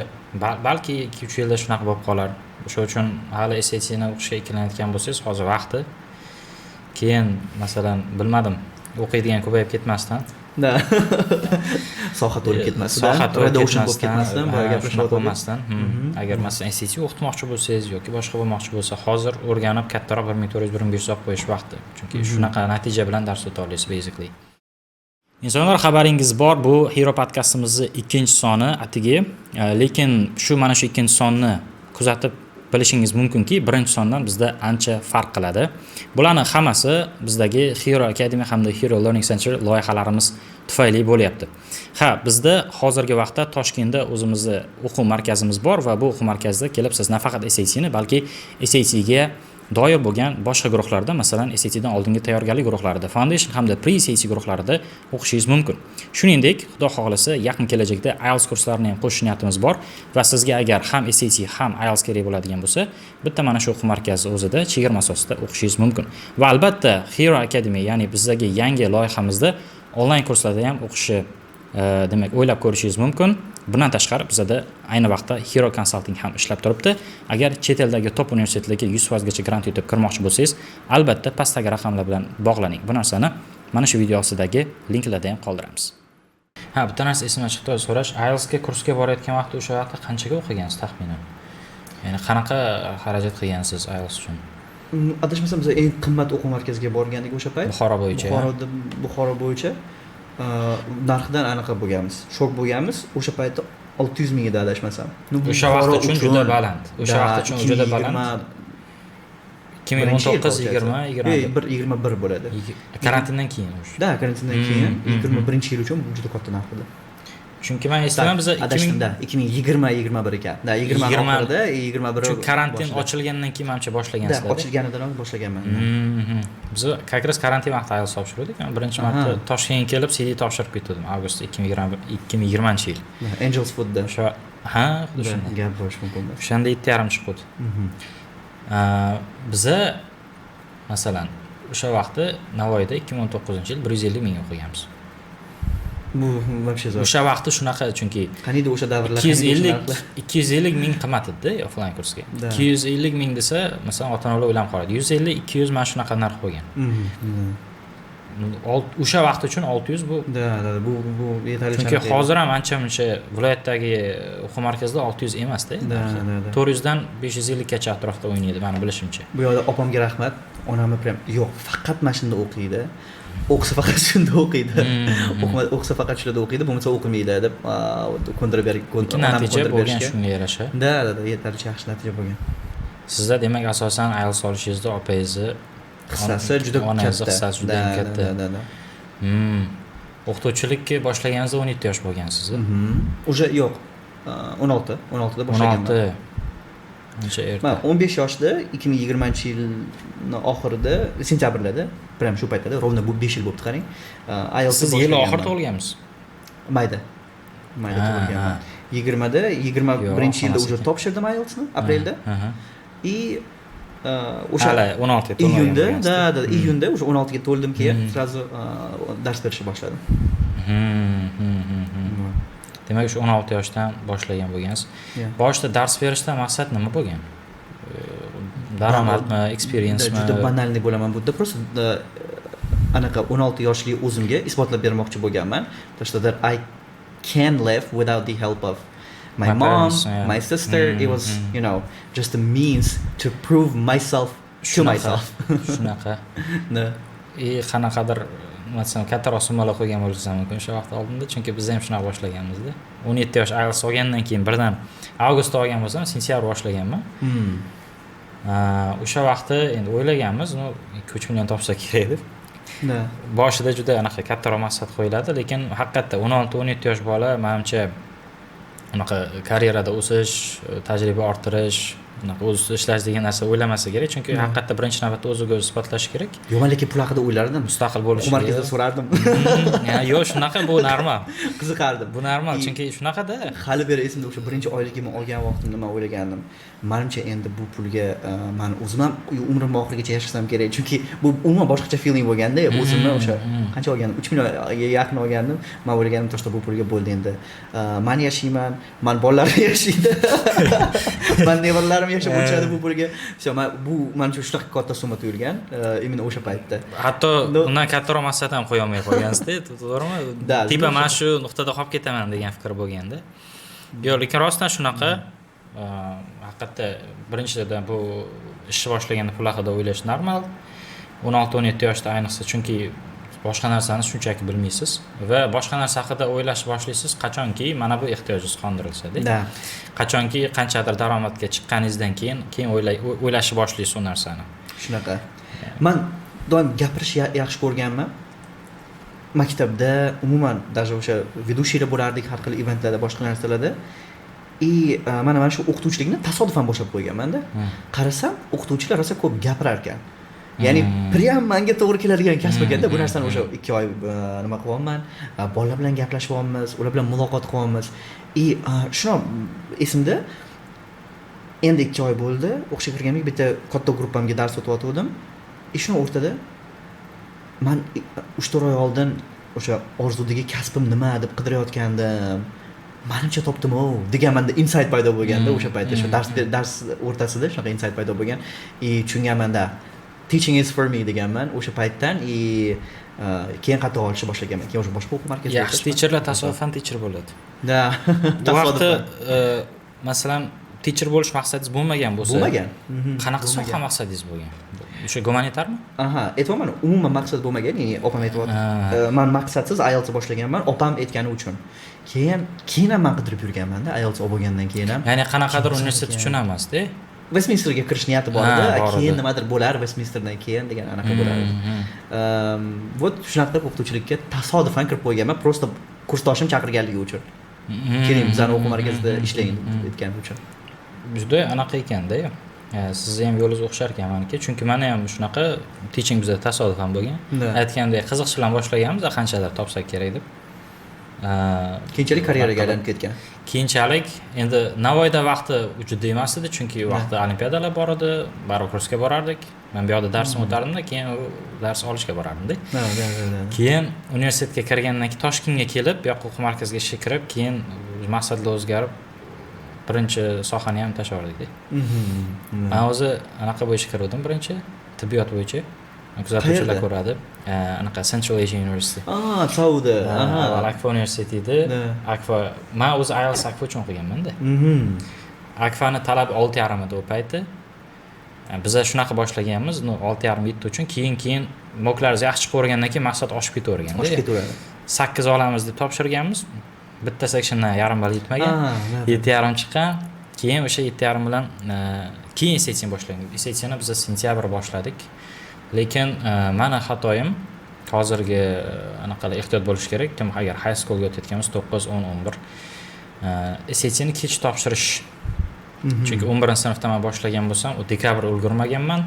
balki 2-3 yilda shunaqa bo'lib qolar. O'sha uchun hali SAT ni o'qishga ikkilanayotgan bo'lsangiz, hozir vaqti. Keyin masalan, bilmadim, o'qiydigan ko'payib ketmasdan soha to'lib ketmasdan, o'shin bo'lib ketmasdan, boya gaplashib bo'lmasdan. Agar masalan SAT o'qitmoqchi bo'lsangiz yoki boshqa bo'lmoqchi bo'lsa, hozir o'rganib kattaroq 1400-1500 olib qo'yish vaqti. Chunki shunaqa natija bilan dars o'ta olasiz basically. Insonlar, xabaringiz bor, bu Hero podkastimizni 2-soni atigi, lekin shu mana shu 2-sonni kuzatib bilishingiz mumkinki, birinchi sondan bizda ancha farq qiladi. Bularni hammasi bizdagi Hero Academy hamda Hero Learning Center loyihalarimiz tufayli bo'lyapti. Bizda hozirgi vaqtda Toshkentda o'zimizning o'quv markazimiz bor va bu o'quv markazida kelib siz nafaqat SAT ni, balki SAT ga doir bo'lgan boshqa guruhlarda, masalan SAT dan oldingi tayyorgarlik guruhlarida, foundation hamda pre-SAT guruhlarida o'qishingiz mumkin. Shuningdek, xudo xohlasa, yaqin kelajakda IELTS kurslarini ham qo'shish niyatimiz bor va sizga agar ham SAT ham IELTS kerak bo'ladigan bo'lsa, bitta mana shu o'quv markazi o'zida chegirma asosida o'qishingiz mumkin. Va albatta Hero Academy, ya'ni bizdagi yangi loyihamizda onlayn kurslarda ham o'qishi demak o'ylab ko'rishingiz mumkin. Bundan tashqari bizda ayni vaqtda Hero Consulting ham ishlab turibdi. Agar chet eldagi top universitetlarga 100% gacha grant yutib kirmoqchi bo'lsangiz, albatta pastdagi raqamlar bilan bog'laning. Bu narsani mana shu video ostidagi linklarda ham qoldiramiz. Bitta narsa esimdan chiqdi, so'rash, IELTS ga kursga borayotgan vaqtda o'sha vaqtda qanchaga o'qigansiz taxminan? Ya'ni qanaqa xarajat qilgansiz IELTS uchun? Adashmasam biz eng qimmat o'quv markaziga borgandik o'sha payt. Buxoro bo'yicha. Narxidan anaqa bo'lganmiz, shok bo'lganmiz. O'sha paytda 600 ming edi adashmasam. O'sha vaqt uchun juda baland. O'sha vaqt uchun juda baland. 2019-20 bo'ladi. Karantindan keyin o'sha. Karantindan keyin 21-yil uchun juda katta narx edi. Chunki men eslaman biz 2020-21 ekan. 20 oxirida, 21. Chunki karantin ochilgandan keyin menimcha boshlagansizlar. Ochilganidan boshlaganman. Biz как karantin vaqtida IELTS topshirdik. Men birinchi marta Toshkentga kelib CD topshirib ketdim avgust 2020-yil. Angels Foodda. O'sha xuddi shunday. Gap bo'lish mumkin. O'shanda 7,5 chiqdi. Biza masalan o'sha vaqtda Navoiyda 2019-yil 150 ming o'qiganmiz. Bu вообще zo'r. O'sha vaqtda shunaqa, chunki qaniydi o'sha davrlar 250 ming qimmat edi offline kursga. 250 ming desa, masalan, ota-onalar o'ylanib qoladi. 150-200 mana shunaqa narx qo'ygan. o'sha vaqt uchun 600 bu. Da, bu yetarli. Chunki hozir ham ancha-muncha viloyatdagi o'quv markazida 600 emas-da. Da. 400 dan 550 gacha atrofda o'ynaydi, meni bilishimcha. Bu yoqda opamga rahmat. Onamni prям yo'q, faqat mana shunda o'qiydi. O'qisa faqat shunda o'qiydi. O'qisa faqat shunda o'qiydi, bo'lmasa o'qimaydi deb ko'ndirib natija bo'lgan shunga yarasha. Da, yetarlicha yaxshi natija bo'lgan. Sizda demak asosan IELTS olishingizda opangizning hissasi juda katta. Hissasi juda katta. Da. O'qituvchilikka boshlaganingizda 17 yosh bo'lgansiz-ku. O'sha yo'q. 16 da boshlaganman. 16. Ancha erta. Men 15 yoshda 2020-yilning oxirida, sentyabrda, prям shu paytda, rovna bu 5 yil bo'libdi qarang. IELTS siz yil oxirida tug'ilganmisiz? Mayda tug'ilganman. 21-yilda уже topshirdim IELTSni aprelda. И o'sha 16 ga iyunda, iyunda o'sha 16 ga to'ldim keyin sразу dars berishni boshladim. Demak, o'sha 16 yoshdan boshlagan bo'lgansiz. Boshida dars berishdan maqsad nima bo'lgan? Daromadmi, experience-mi? Juda banalniy bo'laman bu yerda. Просто anaqa 16 yoshli o'zimga isbotlab bermoqchi bo'lganman. That I can live without the help of my mom, parents, my sister. It was, just a means to prove myself to myself. Shunaqa. No. Qanaqadir masalan kattaroq summalar qo'ygan bo'lsam mumkin o'sha vaqt oldinda, chunki biz ham shunaqa boshlaganmiz-da. 17 yosh IELTS olgandan keyin birdan avgustda olgan bo'lsam, sentyabr boshlaganman. O'sha vaqtda endi o'ylaganmiz, 2-3 million topsa kerak deb. Boshida juda anaqa kattaroq maqsad qo'yiladi, lekin haqiqatda 16-17 yosh bola menimcha unaqa karyerada o'sish, tajriba orttirish, unaqa o'z ishlash degan narsa o'ylamasa kerak, chunki haqiqatda birinchi navbatda o'ziga o'zi isbotlash kerak. Yo'q, men lekin pul haqida o'ylardim. Mustaqil bo'lish. Markazda so'rardim. Yo'q, shunaqa bu normal. Qiziqardim. Bu normal, chunki shunaqada. Hali beri esimda o'sha birinchi oyligimni olgan vaqtimda men o'ylagandim. Menimcha endi bu pulga men o'zim ham umrim oxirigacha yashasam kerak, chunki bu umuman boshqacha feeling bo'lganda, o'zimni o'sha qancha olgandim? 3 millionga yaqin olgandim. Men o'ylagandim, to'shta bu pulga bo'ldi endi. Men yashayman, men bolalarim yashaydi. Men nevaralarim yashab o'tishadi bu pulga. Bu menimcha shunaqa katta summa tuyulgan, именно o'sha paytda. Hatto undan kattaroq maqsad ham qo'ya olmay qolgansiz-da, to'g'rimi? Tipa men shu nuqtada qolib ketaman degan fikr bo'lganda. Yo'q, lekin rostdan shunaqa. Haqiqatda birinchidan bu ishni boshlaganda pul haqida o'ylash normal. 16-17 yoshda ayniqsa, chunki boshqa narsani shunchaki bilmaysiz va boshqa narsa haqida o'ylashni boshlaysiz qachonki mana bu ehtiyojingiz qondirilsa-da. Qachonki qanchadir daromadga chiqqaningizdan keyin o'ylashni boshlaysiz u narsani. Shunaqa. Men doim gapirish yaxshi ko'rganman. Maktabda umuman даже o'sha ведущийlar bo'lardik har xil eventlarda, boshqa narsalarda. Mana shu o'qituvchilikni tasodifan boshlab qo'yganman-da. Qarasam, o'qituvchilar rosa ko'p gapirar ekan. Ya'ni prям menga to'g'ri keladigan kasb ekanda, bu narsani o'sha 2 oy nima qilyapman, bolalar bilan gaplashyapmiz, ular bilan muloqot qilyapmiz. Shuni esimda endi 2 oy bo'ldi, o'qishga kirganimga bitta katta gruppamga dars o'tayotgandim. Shuni o'rtada men 3-4 oy oldin o'sha orzudagi kasbim nima deb qidirayotgandim. Menimcha topdim-o degan menda insight paydo bo'lganda o'sha paytda shu dars o'rtasida shunaqa insight paydo bo'lgan. Tushunganman-da. Teaching is for me deganman o'sha paytdan keyin qattiq olishni boshlaganman. Keyin o'sha boshqa o'quv markaziga yaxshi teacherlar tasodifan teacher bo'ladi. Da. Bu vaqtda masalan teacher bo'lish maqsadingiz bo'lmagan bo'lsa, bo'lmagan. Qanaqa soha maqsadingiz bo'lgan? O'sha gumanitarmi? Aytmoqman, umuman maqsad bo'lmagan, ya'ni opam aytyapti. Men maqsadsiz IELTS boshlaganman, opam aytgani uchun. Keyin ham men qidirib yurganman-da, IELTS olgandan keyin ham. Ya'ni qanaqadir universitet uchun emasda. Westminsterga kirish niyati bor edi. Keyin nimadir bo'lar Westminsterdan keyin degan anaqa bo'lardi. Вот shunaqa deb o'qituvchilikka tasodifan kirib qo'yganman, просто kursdoshim chaqirganligi uchun. Keling, bizani o'quv markazida ishlang aytgani uchun. Juda anaqa ekanda. Sizni ham yo'lingiz o'xshar ekan meniki, chunki meni ham shunaqa teaching bizda tasodifan bo'lgan. Aytgandek, qiziqish bilan boshlaganmiz, qanchalar topsak kerak deb. Keyinchalik karyeraga aylanib ketgan. Keyinchalik endi Navoiyda vaqti juda emas edi, chunki vaqtda olimpiadalar bor edi, baribir kursga borardik. Men bu yerda darsni o'tardim-da, keyin dars olishga borardim-da. Keyin universitetga kirgandan keyin Toshkentga kelib, bu yoqqa o'quv markaziga ishga kirib, keyin maqsadlar o'zgarib birinchi sohani ham tashladik-da. Men o'zi anaqa bo'yicha kirdim birinchi, tibbiyot bo'yicha. kuzatuvchilar ko'radi. Anaqa Central Asia University. Sauda. Avval Akfa Universiteti edi. Akfa, men o'zi IELTS Akfa uchun o'qiganman-da. Akfani talab 6,5 edi u payti. Biz shunaqa boshlaganmiz, 6,5 7 uchun, keyin moklaringiz yaxshi chiqib o'rgandan keyin maqsad oshib ketavergan. Oshib ketaveradi. 8 olamiz deb topshirganmiz. Bitta sectiondan yarim ball yetmagan. 7,5 chiqqan. Keyin o'sha 7,5 bilan keyin SATni boshlagan. SATni biz sentyabr boshladik. Lekin meni xatoyim hozirgi anaqalar ehtiyot bo'lish kerak. Kim agar high schoolga o'tayotganmiz 9, 10, 11 SATni kech topshirish. Chunki 11-sinfda men boshlagan bo'lsam, u dekabr ulgurmaganman.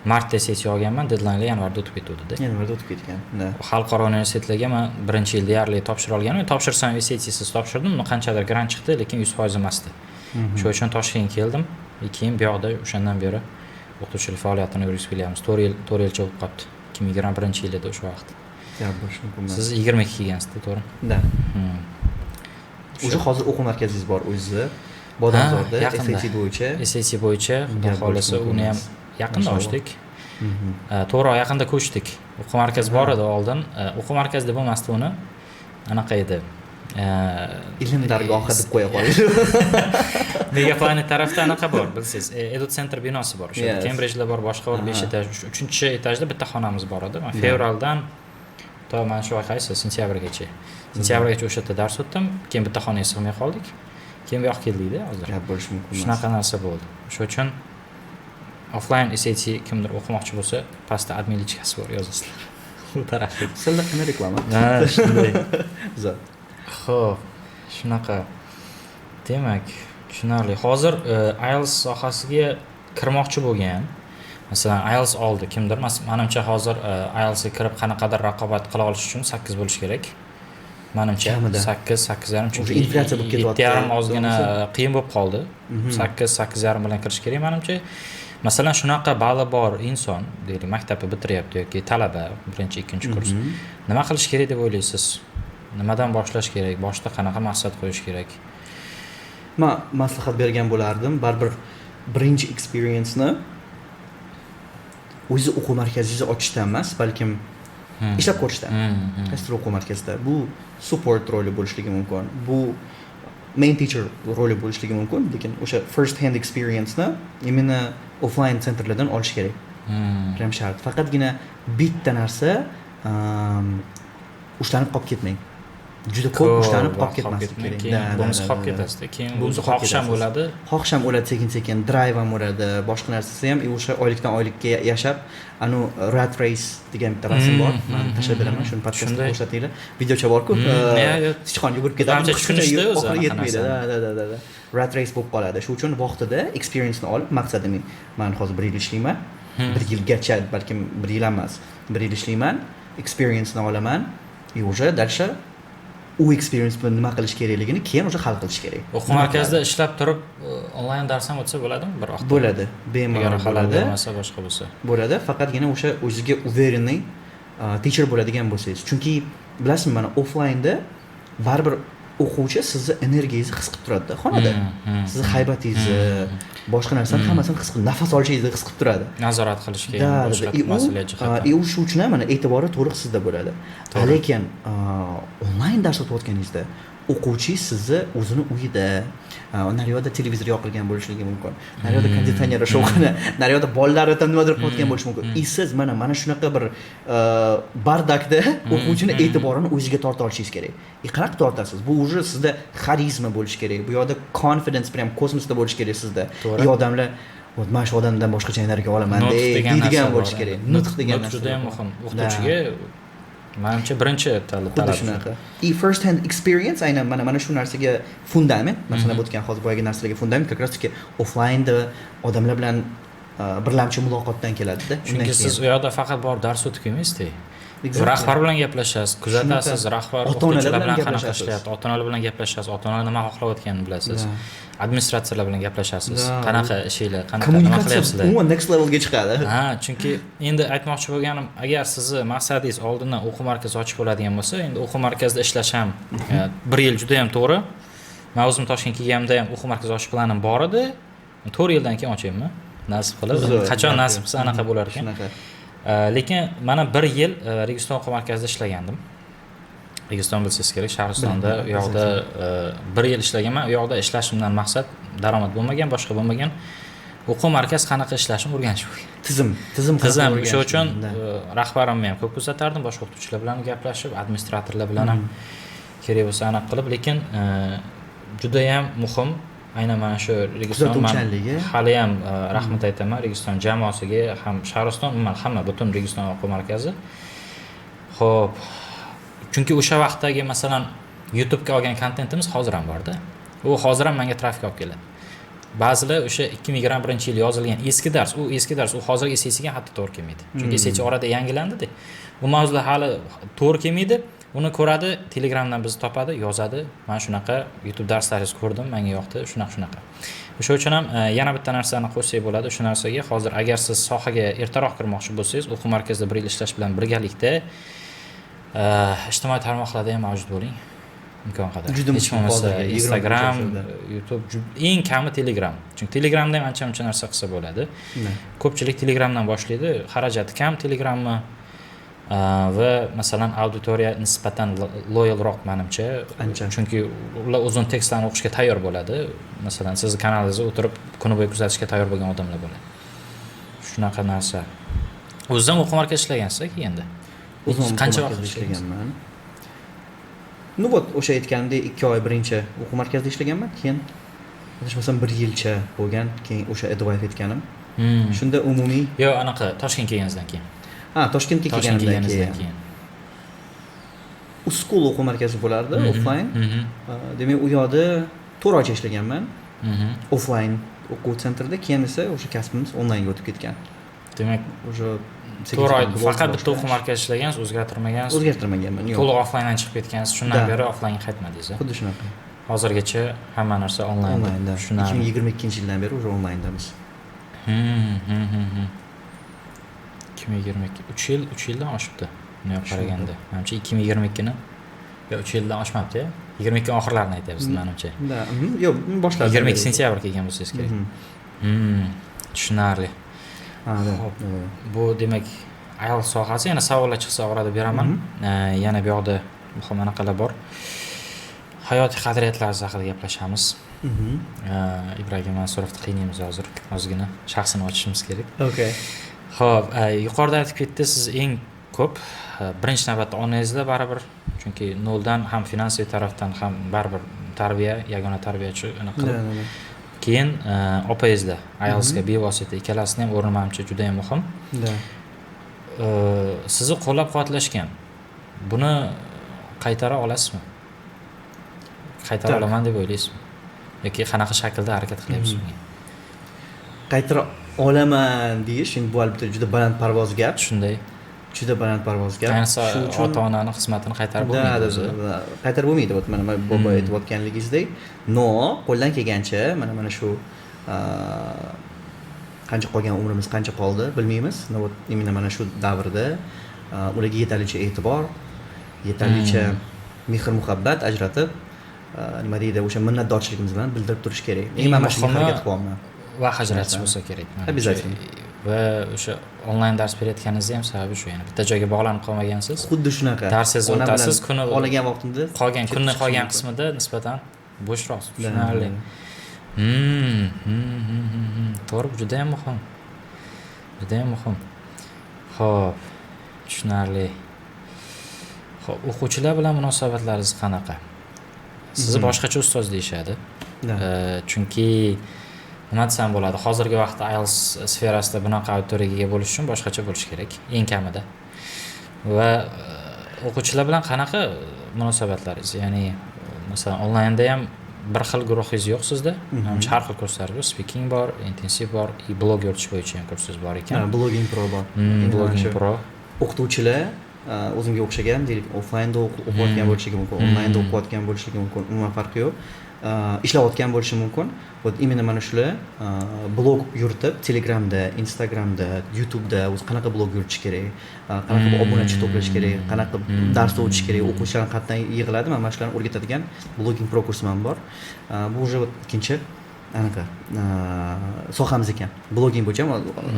Martda SAT olganman, deadline yanvarda o'tib ketdi. Yanvarda o'tib ketgan. Xalqaro universitetlarga men birinchi yil deyarli topshira olganman. Topshirsam SATsiz topshirdim. Qanchadir grant chiqdi, lekin 100% emasdi. Shu uchun Toshkentga keldim. Keyin bu yoqda o'shandan beri o'qituvchilik faoliyatini yurgizib kelyapmiz. 4 yilcha bo'lib qoldi. 2021 yil edi o'sha vaqt. Siz 22 kelgansiz-da, to'g'rimi? Da. O'sha hozir o'quv markazingiz bor o'zingizni. Bodomzorda SAT bo'yicha. SAT bo'yicha, xudo xolasa, uni ham yaqinda ochdik. To'g'ri, yaqinda ko'chdik. O'quv markazi bor edi oldin. O'quv markazida bo'lmasdi uni. Anaqa edi. Ilm dargohi deb qo'ya qo'ydi. Megaplanet tarafda anaqa bor, bilsangiz, Edu Center binosi bor. O'sha Cambridge'da bor, boshqa bor 5 etaj, 3-etajda bitta xonamiz bor edi. Men fevraldan to mana shu qaysi sentyabrgacha. Sentyabrgacha o'sha yerda dars o'tdim. Keyin bitta xonaga sig'may qoldik. Keyin bu yoqqa keldik-da hozir. Gap bo'lishi mumkin. Shunaqa narsa bo'ldi. Shuning uchun offline SAT kimdir o'qimoqchi bo'lsa, pastda adminlikasi bor, yozasizlar. Bu tarafda. Sizlar qanday reklama? Shunday. Zo'r. Xo'p, shunaqa. Demak, tushunarli. Hozir IELTS sohasiga kirmoqchi bo'lgan, masalan, IELTS oldi kimdir, menimcha hozir IELTSga kirib qanaqadir raqobat qila olish uchun 8 bo'lish kerak. Menimcha 8,5 chunki inflyatsiya bo'lib ketyapti. 7,5 ozgina qiyin bo'lib qoldi. 8,5 bilan kirish kerak menimcha. Masalan, shunaqa bali bor inson, deylik, maktabni bitiryapti yoki talaba, 1-2 kurs. Nima qilish kerak deb o'ylaysiz? Nimadan boshlash kerak? Boshda qanaqa maqsad qo'yish kerak? Men maslahat bergan bo'lardim. Baribir birinchi experience-ni o'zi o'quv markazingizni ochishdan emas, balkim ishlab ko'rishdan. Qaysidir o'quv markazida bu support roli bo'lishligi mumkin. Bu main teacher roli bo'lishligi mumkin, lekin o'sha first hand experience-ni imенно offline centerlardan olish kerak. Ham shart. Faqatgina bitta narsa ushlanib qolib ketmang. Juda ko'p ushlanib qolib ketmaslik kerak. Bunisi qolib ketasiz. Keyin bu xohish ham bo'ladi. Xohish ham bo'ladi, sekin-sekin drive ham bo'ladi, boshqa narsasi ham o'sha oylikdan oylikka yashab, rat race degan bitta rasm bor. Men tashlab beraman, shuni podkastda ko'rsatinglar. Videocha bor-ku. Sichqon yugurib ketadi, tushunishdi o'zi. Oxiri yetmaydi. Rat race bo'lib qoladi. Shu uchun vaqtida experience-ni olib, maqsadim men hozir 1 yil ishlayman. 1 yilgacha, balkim 1 yil emas, 1 yil ishlayman, experience-ni olaman. Уже дальше u experience bilan nima qilish kerakligini keyin o'sha hal qilish kerak. O'quv markazida ishlab turib onlayn dars ham o'tsa bo'ladimi bir vaqtda? Bo'ladi. Bemalol bo'ladi. Bo'lmasa boshqa bo'lsa. Bo'ladi, faqatgina o'sha o'ziga уверенный teacher bo'ladigan bo'lsangiz. Chunki bilasizmi, mana offline-da baribir o'quvchi sizni energiyangizni his qilib turadi xonada. Sizni haybatingizni, boshqa narsani hammasini his qilib, nafas olishingizni his qilib turadi. Nazorat qilishga boshqa mas'uliyat jihatdan. U shu uchun mana e'tibori to'liq sizda bo'ladi. Lekin onlayn dars o'tayotganingizda o'quvchi sizni o'zini uyida, naryoqda televizor yoqilgan bo'lishligi mumkin. Naryoqda konditsioner shovqini, naryoqda bolalar tam nimadir qilayotgan bo'lishi mumkin. Siz mana shunaqa bir bardakda o'quvchini e'tiborini o'ziga torta olishingiz kerak. Qanaqa tortasiz? Bu уже sizda xarizma bo'lishi kerak. Bu yoqda confidence prям kosmosda bo'lishi kerak sizda. Odamlar mana shu odamdan boshqacha energiya olaman deydigan bo'lishi kerak. Nutq degan narsa juda ham muhim. O'qituvchiga menimcha birinchi talab shunaqa. First hand experience aynan mana shu narsaga fundament, masalan o'tgan hozir boyagi narsalarga fundament как раз taки offline da odamlar bilan birlamchi muloqotdan keladi-da. Chunki siz u yoqda faqat bor dars o'tib kelmaysiz-da. Rahbar bilan gaplashasiz, kuzatasiz, rahbar o'qituvchilar bilan qanaqa ishlayapti, ota-onalar bilan gaplashasiz, ota-onalar nima xohlayotganini bilasiz. Administratsiyalar bilan gaplashasiz. Qanaqa ishinglar, qanaqa nima qilyapsizlar. Kommunikatsiya next levelga chiqadi. Chunki endi aytmoqchi bo'lganim, agar sizni maqsadingiz oldindan o'quv markazi ochib bo'ladigan bo'lsa, endi o'quv markazida ishlash ham 1 yil juda ham to'g'ri. Men o'zim Toshkentga kelganimda ham o'quv markazi ochish planim bor edi. 4 yildan keyin ochayman. Nasib qilib, qachon nasib qilsa anaqa bo'lar ekan. Lekin mana 1 yil Registon o'quv markazida ishlagandim. Registon bilsangiz kerak, Shahristonda u yoqda 1 yil ishlaganman. U yoqda ishlashimdan maqsad daromad bo'lmagan, boshqa bo'lmagan. O'quv markaz qanaqa ishlashni o'rganish bo'lgan. Tizim O'sha uchun rahbarimni ham ko'p kuzatardim, boshqa o'qituvchilar bilan gaplashib, administratorlar bilan ham kerak bo'lsa aniq qilib, lekin juda ham muhim aynan mana shu Registon hali ham rahmat aytaman Registon jamoasiga, ham Shahriston, umuman hamma butun Registon o'quv markazi. Xo'p, chunki o'sha vaqtdagi masalan YouTube ga olgan kontentimiz hozir ham bor-da. U hozir ham menga trafik olib keladi. Ba'zilar o'sha 2021-yil yozilgan eski dars, u hozirgi sessiyaga hatto to'g'ri kelmaydi. Chunki sessiya orada yangilandi-da. Bu mavzular hali to'g'ri kelmaydi. Uni ko'radi, Telegramdan bizni topadi, yozadi. Men shunaqa YouTube darslaringizni ko'rdim, menga yoqdi, shunaqa. O'sha uchun ham yana bitta narsani qo'shsak bo'ladi. O'sha narsaga hozir agar siz sohaga ertaroq kirmoqchi bo'lsangiz, o'quv markazida 1 yil ishlash bilan birgalikda ijtimoiy tarmoqlarda ham mavjud bo'ling. Imkon qadar. Hech bo'lmasa Instagram, YouTube, eng kami Telegram. Chunki Telegramda ham ancha-muncha narsa qilsa bo'ladi. Ko'pchilik Telegramdan boshlaydi, xarajati kam Telegramni va masalan auditoriya nisbatan loyalroq menimcha. Chunki ular uzun tekstlarni o'qishga tayyor bo'ladi. Masalan, sizni kanalingizga o'tirib kuni bo'yi kuzatishga tayyor bo'lgan odamlar bo'ladi. Shunaqa narsa. O'zim o'quv markazida ishlagansiz endi. O'zim qancha vaqt ishlaganman? O'sha aytganimdek 2 oy birinchi o'quv markazida ishlaganman, keyin adashmasam 1 yilcha bo'lgan, keyin o'sha Advice etganim. Shunda umumiy anaqa Toshkentga kelganingizdan keyin. Toshkentga kelganimdan keyin. Uskul o'quv markazi bo'lardi, offline. Demak, u yoqda 4 oycha ishlaganman. Offline o'quv sentrida, keyin esa o'sha kasbimiz onlaynga o'tib ketgan. Demak, o'sha 4 oy faqat bitta o'quv markazida ishlagansiz, o'zgartirmagansiz. O'zgartirmaganman, yo'q. To'liq offlayndan chiqib ketgansiz, shundan beri offlaynga qaytmadingiz. Xuddi shunaqa. Hozirgacha hamma narsa onlaynda. 2022-yildan beri o'sha onlayndamiz. 2022 3 yildan oshibdi. Buni qaraganda. Menimcha 2022ni 3 yildan oshmabdi-ya. 22 oxirlarini aytyapsiz menimcha. Yo'q, boshladi. 22 sentyabr kelgan bo'lsangiz kerak. Tushunarli. Bu demak ayol sohasi, yana savollar chiqsa orada beraman. Yana bu yoqda muhim anaqalar bor. Hayotiy qadriyatlar haqida gaplashamiz. Ibragim Mansurovni qiynaymiz hozir. Ozgina shaxsini ochishimiz kerak. Okay. Xo'p, yuqorida aytib ketdi, siz eng ko'p birinchi navbatda onangizda baribir, chunki noldan ham finansiy tarafdan ham baribir tarbiya, yagona tarbiyachi anaqa qilib. Keyin opangizda, ayolingizga bevosita ikkalasini ham o'rni menimcha juda ham muhim. Sizni qo'llab-quvvatlashgan. Buni qaytara olasizmi? Qaytara olaman deb o'ylaysizmi? Yoki qanaqa shaklda harakat qilyapsiz bunga? Qaytara olaman deyish, endi bu albatta juda balandparvoz gap. Shunday. Juda balandparvoz gap. Ayniqsa ota-onaning xizmatini qaytarib bo'lmaydi o'zi. Qaytarib bo'lmaydi, mana bobo aytayotganligingizdek. No, qo'ldan kelgancha mana shu qancha qolgan umrimiz qancha qoldi bilmaymiz. Mana shu davrda ularga yetarlicha e'tibor, yetarlicha mehr-muhabbat ajratib, nima deydi, o'sha minnatdorchiligimiz bilan bildirib turish kerak. Men mana shunga harakat qilyapman. Vaqt ajratish bo'lsa kerak. Обязательно. Va o'sha onlayn dars berayotganingizni ham sababi shu, ya'ni bitta joyga bog'lanib qolmagansiz. Xuddi shunaqa. Darsingizni o'tasiz, kuni qolgan vaqtimda, kunning qolgan qismida nisbatan bo'shroq. Tushunarli. To'g'ri, juda ham muhim. Juda ham muhim. Xo'p, tushunarli. Xo'p, o'quvchilar bilan munosabatlaringiz qanaqa? Sizni boshqacha ustoz deyshadi. Chunki nima desam bo'ladi, hozirgi vaqtda IELTS sferasida bunaqa auditoriyaga ega bo'lish uchun boshqacha bo'lish kerak, eng kamida. Va o'quvchilar bilan qanaqa munosabatlaringiz? Ya'ni masalan onlaynda ham bir xil guruhingiz yo'q sizda. Menimcha har xil kurslar bor, speaking bor, intensiv bor, blog yoritish bo'yicha ham kursingiz bor ekan. Blogging Pro bor. Blogging Pro. O'qituvchilar o'zimga o'xshagan, deylik, offlaynda o'qiyotgan bo'lishligi mumkin, onlaynda o'qiyotgan bo'lishligi mumkin, umuman farqi yo'q. Ishlayotgan bo'lishi mumkin. Именно mana shular blog yuritib, Telegramda, Instagramda, YouTube'da o'zi qanaqa blog yuritish kerak, qanaqa obunachi to'plash kerak, qanaqa dars o'tish kerak, o'quvchilar qatdan yig'iladi. Mana shularni o'rgatadigan Blogging Pro kursim ham bor. Bu уже ikkinchi anaqa sohamiz ekan. Blogging bo'yicha ham,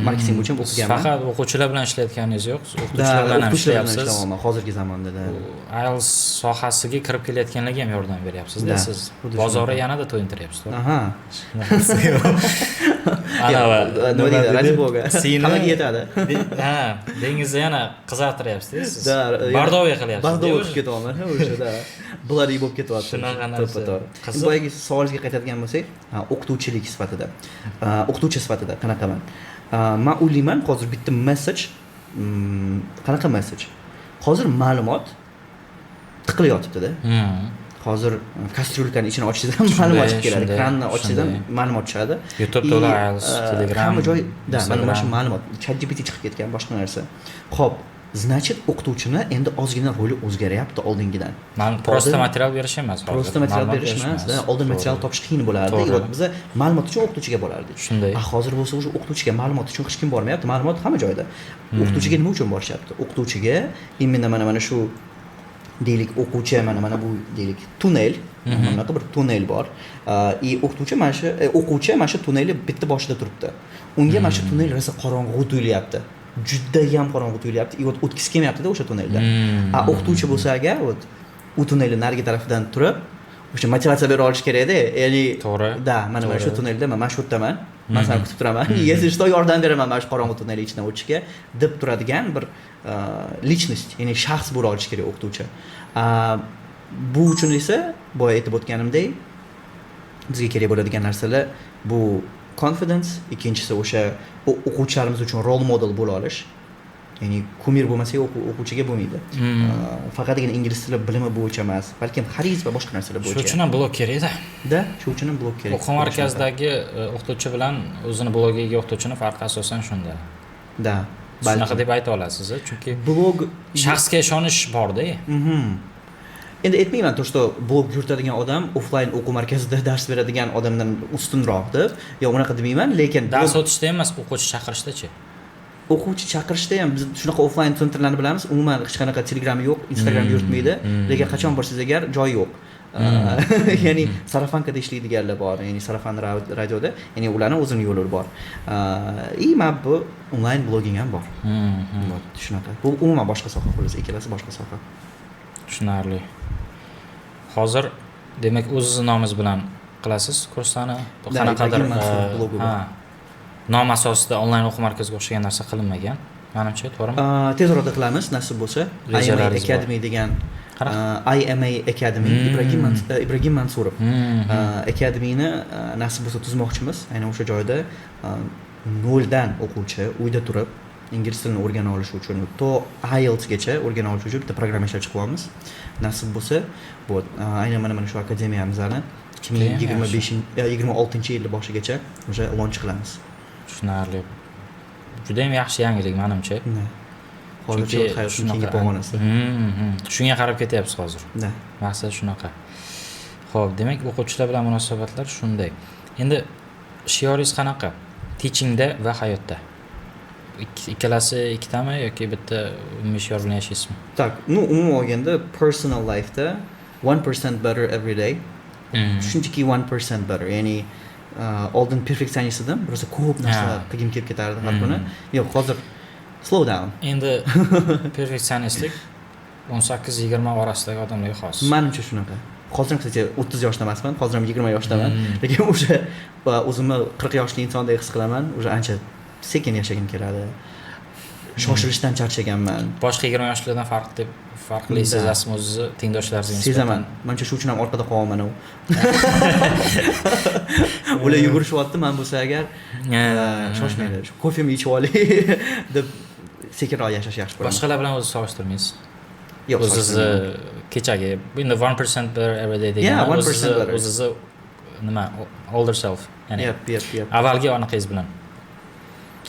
marketing bo'yicha ham o'qiganman. Faqat o'quvchilar bilan ishlayotganingiz yo'q, o'qituvchilar bilan ham o'qituvchilar bilan ishlayapsiz. ishlayapman hozirgi zamonda. IELTS sohasiga kirib kelayotganlarga ham yordam beryapsiz-da siz. xuddi Bozorni yanada to'yintiryapsiz. Aha. Ana nima deydi? Rajboga. Hammaga yetadi. Ha, dengizni yana qizartiryapsiz siz. Da, Bardoviy qilyapsiz. Bardoviy qilib ketyapman o'shada. Bloody bo'lib ketyapti. Shunaqa narsa. Boyagi savolingizga qaytadigan bo'lsak, o'qituvchilik sifatida. O'qituvchi sifatida qanaqaman? Men o'ylayman, hozir bitta message, qanaqa message? Hozir ma'lumot tiqilyotibdi-da. Hozir kastrulkani ichini ochsangiz ham ma'lumot chiqib keladi. Kranni ochsangiz ham ma'lumot chiqadi. YouTube to'la IELTS, Telegram. Hamma joyda mana shu ma'lumot, ChatGPT chiqib ketgan, boshqa narsa. Xo'p, значит, o'qituvchini endi ozgina roli o'zgaryapti oldingidan. Men prosta material berish emas hozir. Prosta material berish emas, oldin material topish qiyin bo'lardi. Yo'q, biz ma'lumot uchun o'qituvchiga borardik. Shunday. Hozir bo'lsa o'sha o'qituvchiga ma'lumot uchun hech kim bormayapti. Ma'lumot hamma joyda. O'qituvchiga nima uchun borishyapti? O'qituvchiga imенно mana shu deylik o'quvchi mana bu deylik tunnel, bunaqa bir tunnel bor. O'qituvchi o'quvchi mana shu tunnelni bitta boshida turibdi. Unga mana shu tunnel rosa qorong'u tuyulyapti. Juda ham qorong'u tuyulyapti. O'tkisi kelmayapti-da o'sha tunnelda. O'qituvchi bo'lsa agar u tunnelning narigi tarafidan turib, o'sha motivatsiya bera olish kerak-da. Ya'ni to'g'ri. Da, mana shu tunnelda men shu yerdaman. Men seni kutib turaman. Yezishda yordam beraman mana shu qorong'u tunnel ichidan o'tishga deb turadigan bir lичность, ya'ni shaxs bo'la olish kerak o'qituvchi. Bu uchun esa boya aytib o'tganimdek, bizga kerak bo'ladigan narsalar bu confidence, ikkinchisi o'sha o'quvchilarimiz uchun role model bo'la olish. Ya'ni kumir bo'lmasa o'quvchiga bo'lmaydi. Faqatgina ingliz tili bilimi bo'yicha emas, balkim xarid va boshqa narsalar bo'yicha. Shu uchun ham blog kerak-da. Shu uchun ham blog kerak. O'quv markazidagi o'qituvchi bilan o'zini blogiga o'qituvchini farqi asosan shunda. Da. Shunaqa deb ayta olasiz, chunki blog shaxsga ishonish bor-da. Endi aytmayman, to, что blog yuritadigan odam offline o'quv markazida dars beradigan odamdan ustunroq deb, yo unaqa demayman, lekin dars o'tishda emas, o'quvchi chaqirishda-chi. O'quvchi chaqirishda ham biz shunaqa offline sentrlarni bilamiz. Umuman hech qanaqa Telegram yo'q, Instagram yuritmaydi, lekin qachon borsangiz agar joy yo'q. Ya'ni sarafankada ishlaydiganlar bor, ya'ni sarafan radioda, ya'ni ularning o'zining yo'llari bor. Men bu onlayn blogging ham bor. Shunaqa. Bu umuman boshqa soha, xolos, ikkalasi boshqa soha. Tushunarli. Hozir demak o'zingiz nomingiz bilan qilasiz kurslarni. Qanaqadir nom asosida onlayn o'quv markaziga o'xshagan narsa qilinmagan. Menimcha, to'g'rimi? Tez orada qilamiz, nasib bo'lsa. IMA Academy degan IMA Academy Ibragim Mansurov Academyni nasib bo'lsa tuzmoqchimiz. Aynan o'sha joyda noldan o'quvchi uyda turib ingliz tilini o'rgana olish uchun to IELTS gacha o'rgana olish uchun bitta programma ishlab chiqyapmiz. Nasib bo'lsa, bu aynan mana shu akademiyamizni 2026-yil boshigacha o'sha launch qilamiz. Tushunarli. Juda ham yaxshi yangilik menimcha. Hozircha hayotning keyingi pog'onasi. Shunga qarab ketyapsiz hozir. Maqsad shunaqa. Xo'p, demak o'quvchilar bilan munosabatlar shunday. Endi shioringiz qanaqa? Teachingda va hayotda. Ikkalasi ikkitami yoki bitta umumiy shior bilan yashaysizmi? Tak, umuman olganda personal life'da 1% better every day. Shunchaki 1% better. Ya'ni oldin perfeksionist edim, biroz ko'p narsa qilgim kelib ketardi har kuni. Yo'q, hozir slow down. Endi perfeksionistlik 18-20 orasidagi odamlarga xos. Menimcha shunaqa. Hozir kstachi 30 yoshda emasman, hozir ham 20 yoshdaman. Lekin o'sha o'zimni 40 yoshli insondek his qilaman. O'sha ancha sekin yashagim keladi. Shoshilishdan charchaganman. Boshqa 20 yoshlardan farqli sezasizmi o'zingizni tengdoshlaringizga nisbatan? Sezaman. Menimcha shu uchun ham orqada qolyapman. Ular yugurishyapti, men bo'lsa agar shoshmaydi. Shu kofemni ichib olay deb sekinroq yashash yaxshi ko'raman. Boshqalar bilan o'zingizni solishtirmaysiz? Yo'q, o'zingizni kechagi endi 1% better every day degan o'zingizni nima older self, ya'ni avvalgi anaqangiz bilan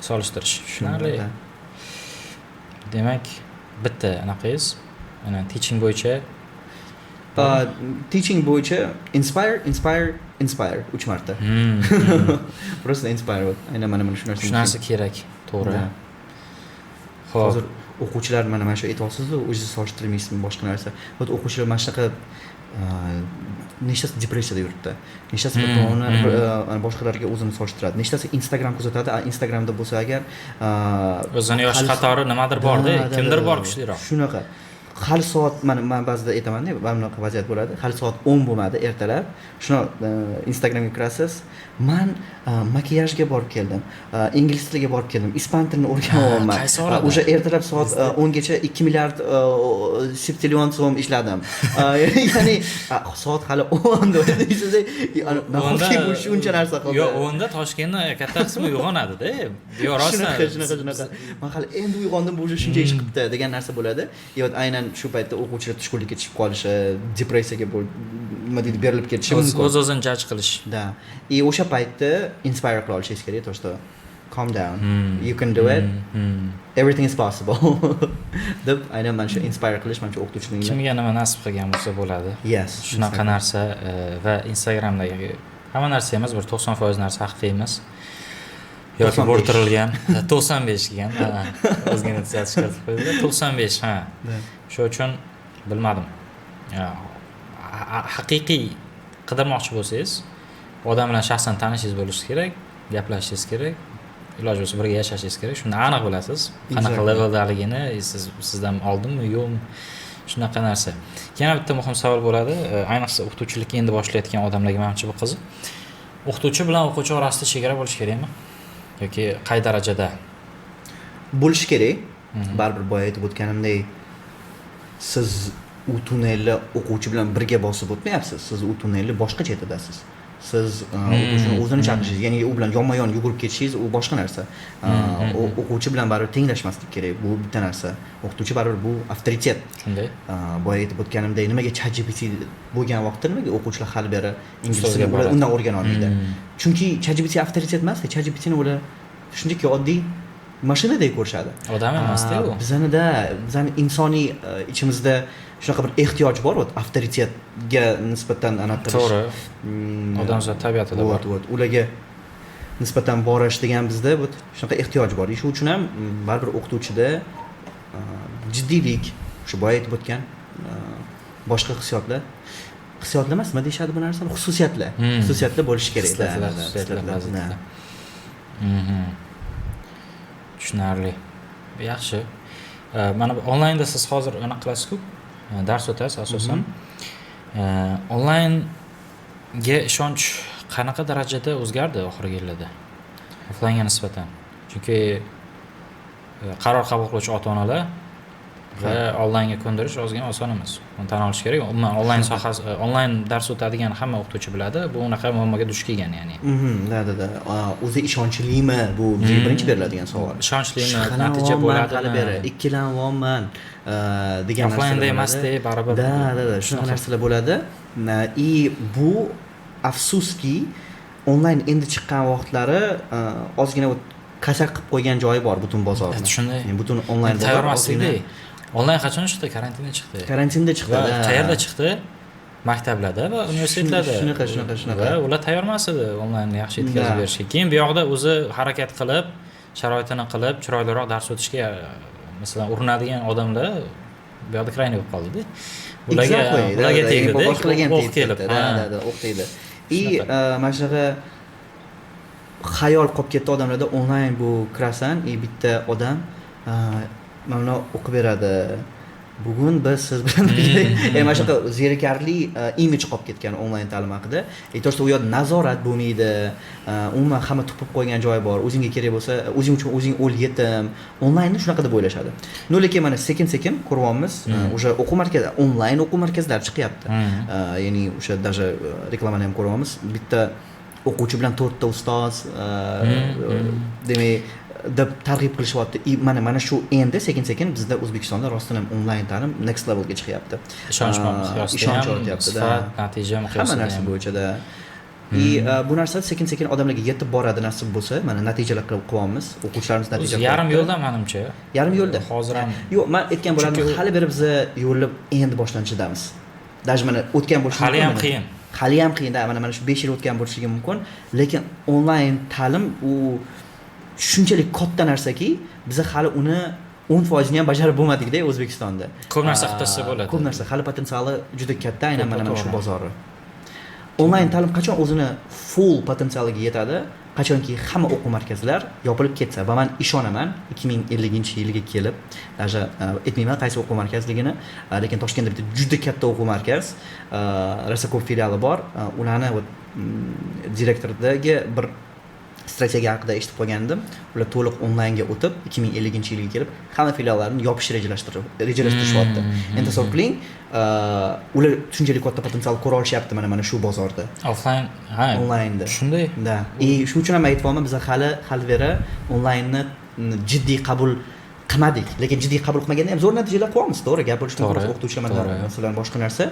solishtirish. Tushunarli. Demak, bitta anaqangiz, mana teaching bo'yicha teaching bo'yicha inspire 3 marta. Просто inspire. Aynan mana shu narsa. Shu narsa kerak, to'g'ri. Hozir o'quvchilar mana shu aytyapsiz-ku, o'zingiz solishtirmaysizmi boshqa narsa. O'quvchilar mana shunaqa nechtasi depressiyada yuribdi, nechtasi birovni boshqalarga o'zini solishtiradi, nechtasi Instagram kuzatadi. Instagramda bo'lsa agar o'zini yosh qatori nimadir borda, kimdir bor kuchliroq. Shunaqa. Hali soat men ba'zida aytaman-da, mana bunaqa vaziyat bo'ladi. Hali soat 10 bo'lmadi ertalab. Shuni Instagramga kirasiz. Men makiyajga borib keldim, ingliz tiliga borib keldim, ispan tilini o'rganyapman. O'sha ertalab soat 10 gacha 2 milliard septillion so'm ishladim. Ya'ni soat hali 10 deysiz. Nahotki bu shuncha narsa qildi. Yo'q, 10da Toshkentning katta qismi uyg'onadi-da. Yo, rostdan. Shunaqa. Men hali endi uyg'ondim, bu shuncha ish qilibdi degan narsa bo'ladi. Yo, aynan shu paytda o'quvchilar tushkunlikka tushib qolishi, depressiyaga nima deydi, berilib ketishi mumkin. O'z-o'zini judge qilish. Da. O'sha paytda inspire qila olishingiz kerak, to что calm down. You can do it. Everything is possible. deb aynan mana shu inspire qilish, mana shu o'qituvchilikni kimga nima nasib qilgan bo'lsa bo'ladi. Yes. Shunaqa narsa va Instagramdagi hamma narsa emas, bir 90% narsa haqiqiy emas. Yoki bo'rtirilgan 95 degan. O'zgina tuzatish kerak qo'ydi. 95, ha. Shuning uchun bilmadim. Haqiqiy qidirmoqchi bo'lsangiz, odam bilan shaxsan tanishingiz bo'lishi kerak, gaplashishingiz kerak, iloji bo'lsa birga yashashingiz kerak. Shunda aniq bilasiz, qanaqa leveldaligini, sizdan oldimmi, yo'qmi. Shunaqa narsa. Yana bitta muhim savol bo'ladi, ayniqsa o'qituvchilikka endi boshlayotgan odamlarga menimcha bu qiziq. O'qituvchi bilan o'quvchi orasida chegara bo'lishi kerakmi? Yoki qay darajada bo'lishi kerak? Baribir boya aytib o'tganimdek, siz u tunnelni o'quvchi bilan birga bosib o'tmayapsiz. Siz u tunnelni boshqa chetidasiz. Siz o'quvchini o'zini chaqirishingiz, ya'ni u bilan yonma-yon yugurib ketishingiz u boshqa narsa. O'quvchi bilan baribir tenglashmaslik kerak. Bu bitta narsa. O'qituvchi baribir bu avtoritet. Shunday. Boya aytib o'tganimdek, nimaga ChatGPT bo'lgan vaqtda nimaga o'quvchilar hali beri ingliz tilini undan o'rgana olmaydi? Chunki ChatGPT avtoritet emas, ChatGPTni ular shunchaki oddiy mashinadek ko'rishadi. Odam emas-da u. Bizani insoniy ichimizda shunaqa bir ehtiyoj bor, avtoritetga nisbatan to'g'ri. Odamzod tabiatida bor. Ularga nisbatan borish degan bizda shunaqa ehtiyoj bor. Shu uchun ham baribir o'qituvchida jiddiylik, shu boya aytib o'tgan boshqa hissiyotlar emas, nima deyshadi bu narsani? Xususiyatlar bo'lishi kerak. Tushunarli. Yaxshi. Mana bu onlaynda siz hozir anaqa qilasiz-ku, dars o'tasiz asosan. Onlaynga ishonch qanaqa darajada o'zgardi oxirgi yillarda? Offlaynga nisbatan. Chunki qaror qabul qiluvchi ota-onalar va onlaynga ko'ndirish ozgina oson emas. Buni tan olish kerak. Umuman onlayn sohasi, onlayn dars o'tadigan hamma o'qituvchi biladi. Bu unaqa muammoga duch kelgan, ya'ni. Da. O'zi ishonchlimi? Bu birinchi beriladigan savol. Ishonchli natija bo'ladimi? Ikkilanmayman degan narsa. Offlaynda emas-da, baribir. Da. Shunaqa narsalar bo'ladi. Bu afsuski onlayn endi chiqqan vaqtlari ozgina kasar qilib qo'ygan joyi bor butun bozorni. Shunday. Butun onlayn bozor. Tayyormaslikda. Onlayn qachon chiqdi? Karantinda chiqdi. Karantinda chiqdi. Qayerda chiqdi? Maktablarda va universitetlarda. Shunaqa. Va ular tayyor emas edi onlaynni yaxshi yetkazib berishga. Keyin bu yoqda o'zi harakat qilib, sharoitini qilib, chiroyliroq dars o'tishga masalan urinadigan odamlar bu yoqda krayni bo'lib qoldi-da. Ularga tegdi. Boshqalarga ham tegdi. Da, o'qiydi. Mana shunaqa xayol qolib ketdi odamlarda, onlayn bu kirasan, bitta odam mana o'qib beradi. Bugun biz siz bilan mana shunaqa zerikarli imij qolib ketgan onlayn ta'lim haqida. To'g'risi u yerda nazorat bo'lmaydi. Umuman hamma tupib qo'ygan joy bor. O'zingga kerak bo'lsa, o'zing uchun o'zing o'l yetim. Onlaynni shunaqa deb o'ylashadi. Lekin mana sekin-sekin ko'ryapmiz, o'sha o'quv markazi, onlayn o'quv markazlari chiqyapti. Ya'ni o'sha даже reklamani ham ko'ryapmiz. Bitta o'quvchi bilan 4 ta ustoz, demak deb targ'ib qilishyapti. Mana shu endi sekin-sekin bizda O'zbekistonda rostdan ham onlayn ta'lim next levelga chiqyapti. Ishonch ortyapti-da. Natija miqyosida. Hamma narsa bo'yicha-da. Bu narsa sekin-sekin odamlarga yetib boradi nasib bo'lsa, mana natijalar qilyapmiz. O'quvchilarimiz natija qilyapti. Yarim yo'lda menimcha. Yarim yo'lda. Hozir ham. Yo'q, men aytgan bo'lardim, hali beri biz yo'lni endi boshlanishidamiz. Даже mana o'tgan bo'lishi mumkin. Hali ham qiyin-da. Mana shu 5 yil o'tgan bo'lishi mumkin, lekin onlayn ta'lim u shunchalik katta narsaki, biz hali uni 10% ni ham bajarib bo'lmadik-da O'zbekistonda. Ko'p narsa qilsa bo'ladi. Ko'p narsa, hali potensiali juda katta, aynan mana shu bozori. onlayn ta'lim qachon o'zini full potensialiga yetadi? Qachonki hamma o'quv markazlar yopilib ketsa va men ishonaman 2050-yilga kelib, даже aytmayman qaysi o'quv markazligini, lekin Toshkentda bitta juda katta o'quv markaz, rosa ko'p filiali bor. Ularni direktordagi bir strategiya haqida eshitib qolgandim. Ular to'liq onlaynga o'tib 2050-yilga kelib hamma filiallarni yopish rejalashtirishyapti. Endi tasavvur qiling, ular shunchalik katta potensial ko'ra olishyapti mana shu bozorda. Offline, onlaynda. Shunday. Da. Shuning uchun ham aytibman, biz hali vera onlaynni jiddiy qabul qilmadik. Lekin jiddiy qabul qilmaganda ham zo'r natijalar qilyapmiz, to'g'ri. Gapirish mumkin, o'qituvchilar masalan boshqa narsa,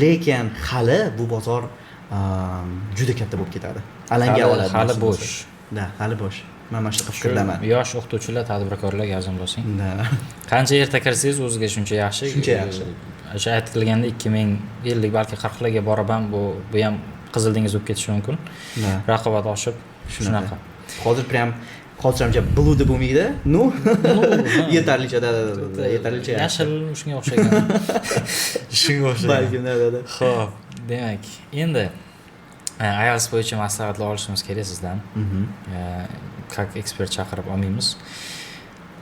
lekin hali bu bozor juda katta bo'lib ketadi. Alanga oladi. Hali bo'sh. Da, hali bo'sh. Men mana shunaqa fikrdaman. Yosh o'qituvchilar, tadbirkorlar azim bo'lsin. Da. Qancha erta kirsangiz o'ziga shuncha yaxshi. Shuncha yaxshi. O'sha aytilganda 2050 balki 40larga borib ham bu ham qizil dengiz bo'lib ketishi mumkin. Raqobat oshib shunaqa. Hozir ham bludi bo'lmaydi. No. Yetarlicha yetarlicha. Yashil shunga o'xshagan. Shunga o'xshagan. Balkim da. Xo'p, demak, endi IELTS bo'yicha maslahatlar olishimiz kerak sizdan. Как ekspert chaqirib olmaymiz.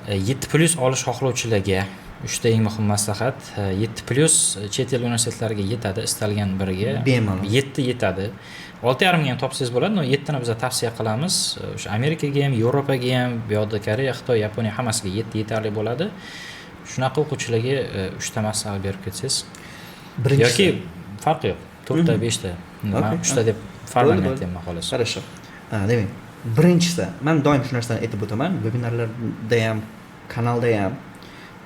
7+ olish xohlovchilarga 3 ta eng muhim maslahat. 7+ chet el universitetlariga yetadi, istalgan biriga. Bemalol. 7 yetadi. 6,5 ga ham topsangiz bo'ladi, no 7 ni biz tavsiya qilamiz. O'sha Amerikaga ham, Yevropaga ham, bu yoqda Koreya, Xitoy, Yaponiya hammasiga 7 yetarli bo'ladi. Shunaqa o'quvchilarga 3 ta maslahat berib ketsangiz. Yoki farqi yo'q. 4 ta, 5 ta. Men 3 ta deb farqini aytayman xolos. Хорошо. Demak, birinchisi, men doim shu narsani aytib o'taman, vebinarlarda ham, kanalda ham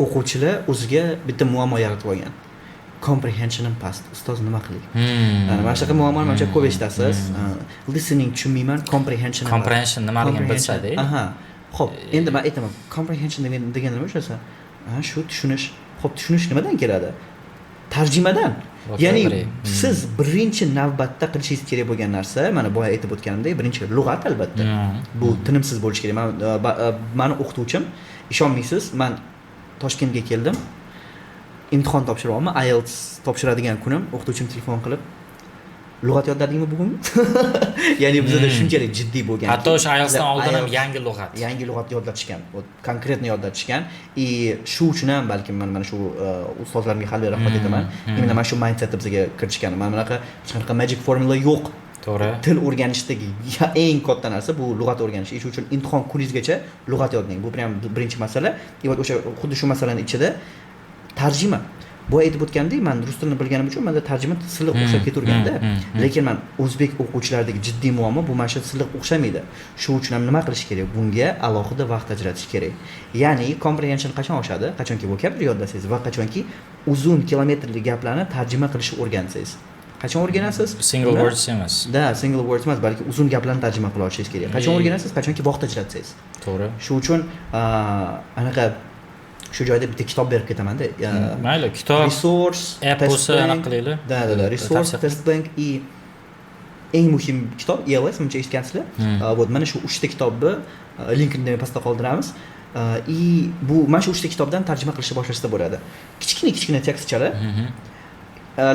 o'quvchilar o'ziga bitta muammo yaratib olgan. Comprehensionim past. Ustoz nima qiling? Mana shunaqa muammolarni ancha ko'p eshitasiz. Listening tushunmayman, comprehension nimaligini bilsa-da. Aha. Xo'p, endi men aytaman, comprehension degani nima o'shasi? Shu tushunish. Xo'p, tushunish nimadan keladi? Tarjimadan. Ya'ni siz birinchi navbatda qilishingiz kerak bo'lgan narsa, mana boya aytib o'tganimdek, birinchi lug'at albatta. Bu tinimsiz bo'lishi kerak. Meni o'qituvchim, ishonmaysiz, men Toshkentga keldim. Imtihon topshiryapman, IELTS topshiradigan kunim o'qituvchim telefon qilib, lug'at yodladingmi bugun? Ya'ni bizda shunchalik jiddiy bo'lgan. Hatto o'sha IELTSdan oldin ham yangi lug'at yodlatishgan, konkretni yodlatishgan. Shu uchun ham balkim men mana shu ustozlarimga xalli rahmat aytaman. Imенно mana shu mindsetni bizga kiritishgan. Mana bunaqa hech qanaqa magic formula yo'q. To'g'ri. Til o'rganishdagi eng katta narsa bu lug'at o'rganish. Shuning uchun imtihon kuningizgacha lug'at yodlang. Bu ham birinchi masala. O'sha xuddi shu masalaning ichida tarjima. Bu aytib o'tgandek, men rus tilini bilganim uchun menda tarjima silliq o'xshab ketaverganda, lekin men o'zbek o'quvchilaridagi jiddiy muammo bu mana shu silliq o'xshamaydi. Shuning uchun ham nima qilish kerak? Bunga alohida vaqt ajratish kerak. Ya'ni comprehension qachon oshadi? Qachonki vocabulary yodlasangiz va qachonki uzun kilometrli gaplarni tarjima qilishni o'rgansangiz. Qachon o'rganasiz? Single words emas. Da, single words emas, balki uzun gaplarni tarjima qila olishingiz kerak. Qachon o'rganasiz? Qachonki vaqt ajratsangiz. To'g'ri. Shuning uchun anaqa shu joyda bitta kitob berib ketaman-da. Mayli, kitob, resource, app bo'lsa anaqa qilaylik. Da, resource, test bank eng muhim kitob ELS, menimcha eshitgansizlar. Mana shu 3 ta kitobni linkini pastda qoldiramiz. Bu mana shu 3 ta kitobdan tarjima qilishni boshlashsa bo'ladi. Kichkina tekstchalar.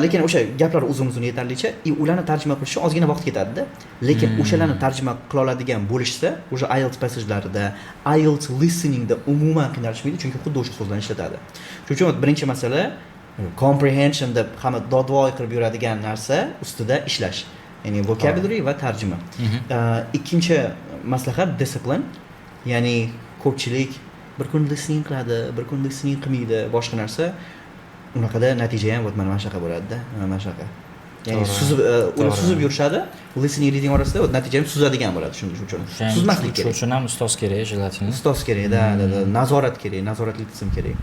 Lekin o'sha gaplar uzun yetarlicha, ularni tarjima qilish uchun ozgina vaqt ketadi-da. Lekin o'shalarni tarjima qila oladigan bo'lishsa, o'sha IELTS passajlarida, IELTS listeningda umuman qiynalishmaydi, chunki xuddi o'sha so'zlarni ishlatadi. Shuning uchun birinchi masala comprehension deb hamma dodvoy qilib yuradigan narsa ustida ishlash. Ya'ni vocabulary va tarjima. Ikkinchi maslahat discipline. Ya'ni ko'pchilik bir kun listening qiladi, bir kun listening qilmaydi, boshqa narsa. Unaqada natija ham mana shunaqa bo'ladi-da, mana shunaqa. Ya'ni suzib yurishadi, listening reading orasida natija ham suzadigan bo'ladi shuning uchun. Suzmaslik kerak. Shuning uchun ham ustoz kerak, jelatin. Ustoz kerak, da, nazorat kerak, nazoratli tizim kerak.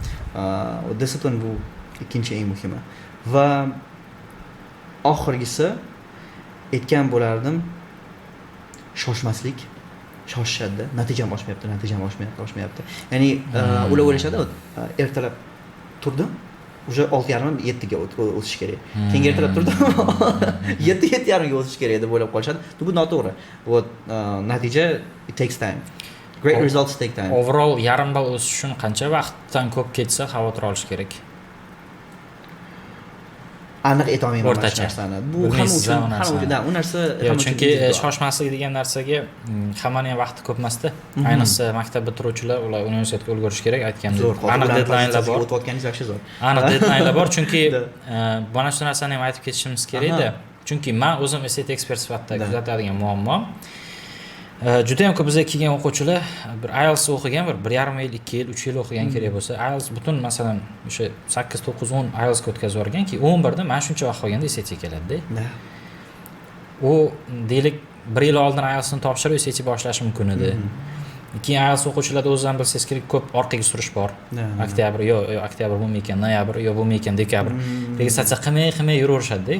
Discipline bu ikkinchi eng muhimi. Va oxirgisi aytgan bo'lardim, shoshmaslik. Shoshishadi, natijam oshmayapti. Ya'ni ular o'ylashadi, ertalab turdim, уже 6:30 7ga o'tish kerak. Keyin ertalab turdim, 7:30ga o'tish kerak deb o'ylab qolishadi. Bu noto'g'ri. Bu natija it takes time. Great results take time. Overall yarim ball o'sish uchun qancha vaqtdan ko'p ketsa xavotir olish kerak? aniq aytolmayman mana shu O'rtacha. narsani. Bu Bilmaysiz hamma u uchun, narsani. hamma uchun, u narsa Yo'q, hamma uchun chunki individual. shoshmaslik degan narsaga hammani ham vaqti ko'p emasda. Ayniqsa maktab bitiruvchilar ular universitetga ulgurish kerak aytgandek. Zo'r, Aniq deadlinelar bor. O'tayotganingiz yaxshi zo'r. Aniq deadlinelar bor chunki Da. mana shu narsani ham aytib ketishimiz kerak-da. Chunki men o'zim SAT ekspert sifatida Da. kuzatadigan muammo juda ham ko'p bizga kelgan o'quvchilar bir IELTS o'qigan, bir 1,5 yil, 2 yil, 3 yil o'qigan kerak bo'lsa, IELTS butun masalan o'sha 8, 9, 10 IELTS ga o'tkazib yuborganki, 11 da mana shuncha vaqt qolganda SAT keladi-da. Da. U deylik 1 yil oldin IELTS ni topshirib SAT boshlashi mumkin edi. Keyin IELTS o'quvchilarda o'zingizdan bilsangiz kerak, ko'p orqaga surish bor. Oktyabr, oktyabr bo'lmay ekan, noyabr, bo'lmay ekan, dekabr. Registratsiya qilmay yuraverishadi-da.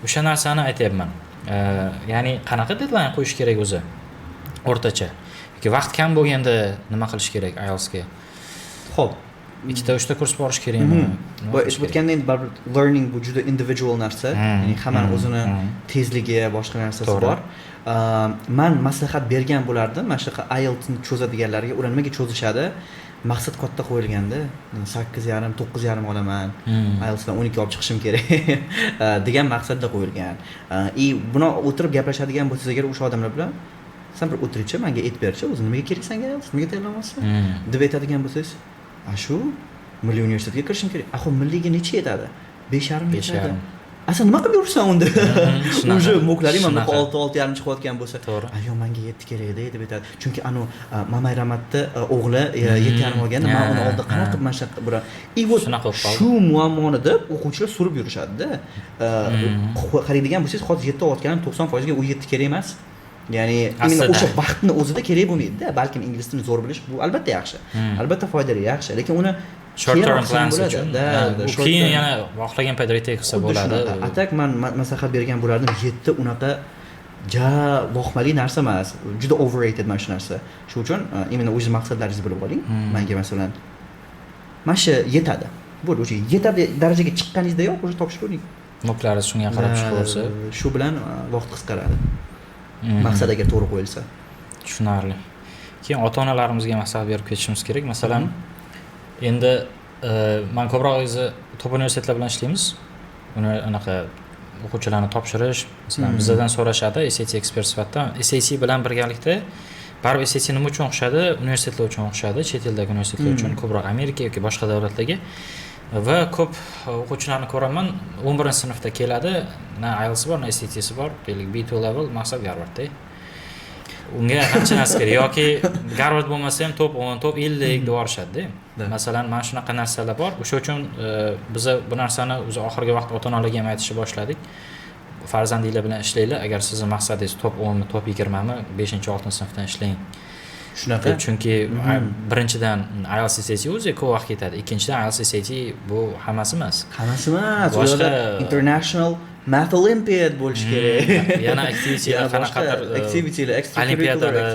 O'sha narsani aytyapman. Ya'ni qanaqa deadline qo'yish kerak o'zi? O'rtacha. Yoki vaqt kam bo'lganda nima qilish kerak IELTS ga? Xo'p, ikkita, uchta kurs borish kerakmi? bu aytib o'tgandek baribir learning bu juda individual narsa. Ya'ni hammani o'zini tezligi, boshqa narsasi bor. Men maslahat bergan bo'lardim, mana shunaqa IELTS ni cho'zadiganlarga, ular nimaga cho'zishadi? Maqsad katta qo'yilganda, 8,5, 9,5 olaman. IELTS dan 12 olib chiqishim kerak degan maqsadda qo'yilgan. Buni o'tirib gaplashadigan bo'lsangiz agar o'sha odamlar bilan sen bir o'tirchi, menga aytib berchi, o'zi nimaga kerak senga IELTS, nimaga tayyorlanmoqchisan deb aytadigan bo'lsangiz, shu milliy universitetga kirishim kerak. Axir milliyga necha yetadi? 5,5 yetadi. Asa nima qilib yuribsan unda? Uje mo'klaring mana 6,5 chiqayotgan bo'lsa, "Ayo, menga 7 kerak edi" deb aytadi. Chunki Mamay Ramatni o'g'li 7,5 olganda, men uni oldin qanaqa qilib mana shunaqa bilan. Shu muammoni deb o'quvchilar surib yurishadi-da. Qaraydigan bo'lsangiz, hozir 7 olayotganim 90% ga u 7 kerak emas. Ya'ni o'sha vaqtni o'zida kerak bo'lmaydi-da. Balkim ingliz tilini zo'r bilish bu albatta yaxshi. Albatta foydali, yaxshi, lekin uni short term plans uchun keyin yana xohlagan paytda retake qilsa bo'ladi. Atak men maslahat bergan bo'lardim, 7 unaqa vohmali narsa emas. Juda overrated mana shu narsa. Shuning uchun imенно o'z maqsadlaringizni bilib oling. Menga masalan mana shu yetadi. Bo'ldi, o'sha yetadi darajaga chiqqaningizda yo'q, o'sha topshiravering. Notlaringiz shunga qarab chiqaversa, shu bilan vaqt qisqaradi. Maqsad agar to'g'ri qo'yilsa. Tushunarli. Keyin ota-onalarimizga maslahat berib ketishimiz kerak. Masalan, endi men ko'proq o'zi top universitetlar bilan ishlaymiz. Uni anaqa o'quvchilarni topshirish, masalan, bizdan so'rashadi SAT ekspert sifatida. SAT bilan birgalikda baribir SAT nima uchun o'xshadi? Universitetlar uchun o'xshadi, chet eldagi universitetlar uchun, ko'proq Amerika yoki boshqa davlatlarga. Va ko'p o'quvchilarni ko'raman, 11-sinfda keladi, na IELTS bor, na SAT'si bor, deylik B2 level, maqsad Garvardda. Unga qancha narsa kerak yoki Garvard bo'lmasa ham top 10, top 50 deb yorishadi-da. Masalan, mana shunaqa narsalar bor. O'sha uchun biz bu narsani o'zi oxirgi vaqt ota-onalarga ham aytishni boshladik. Farzandinglar bilan ishlanglar, agar sizning maqsadingiz top 10 mi, top 20 mi, 5-6-sinfdan ishlang. Shunaqa. Chunki birinchidan IELTS SAT o'zi ko'p vaqt ketadi. Ikkinchidan IELTS SAT bu hammasi emas. Hammasi emas. Boshqa International Math Olympiad bo'lish kerak. Yana activitylar, qanaqadir activitylar, olimpiadalar,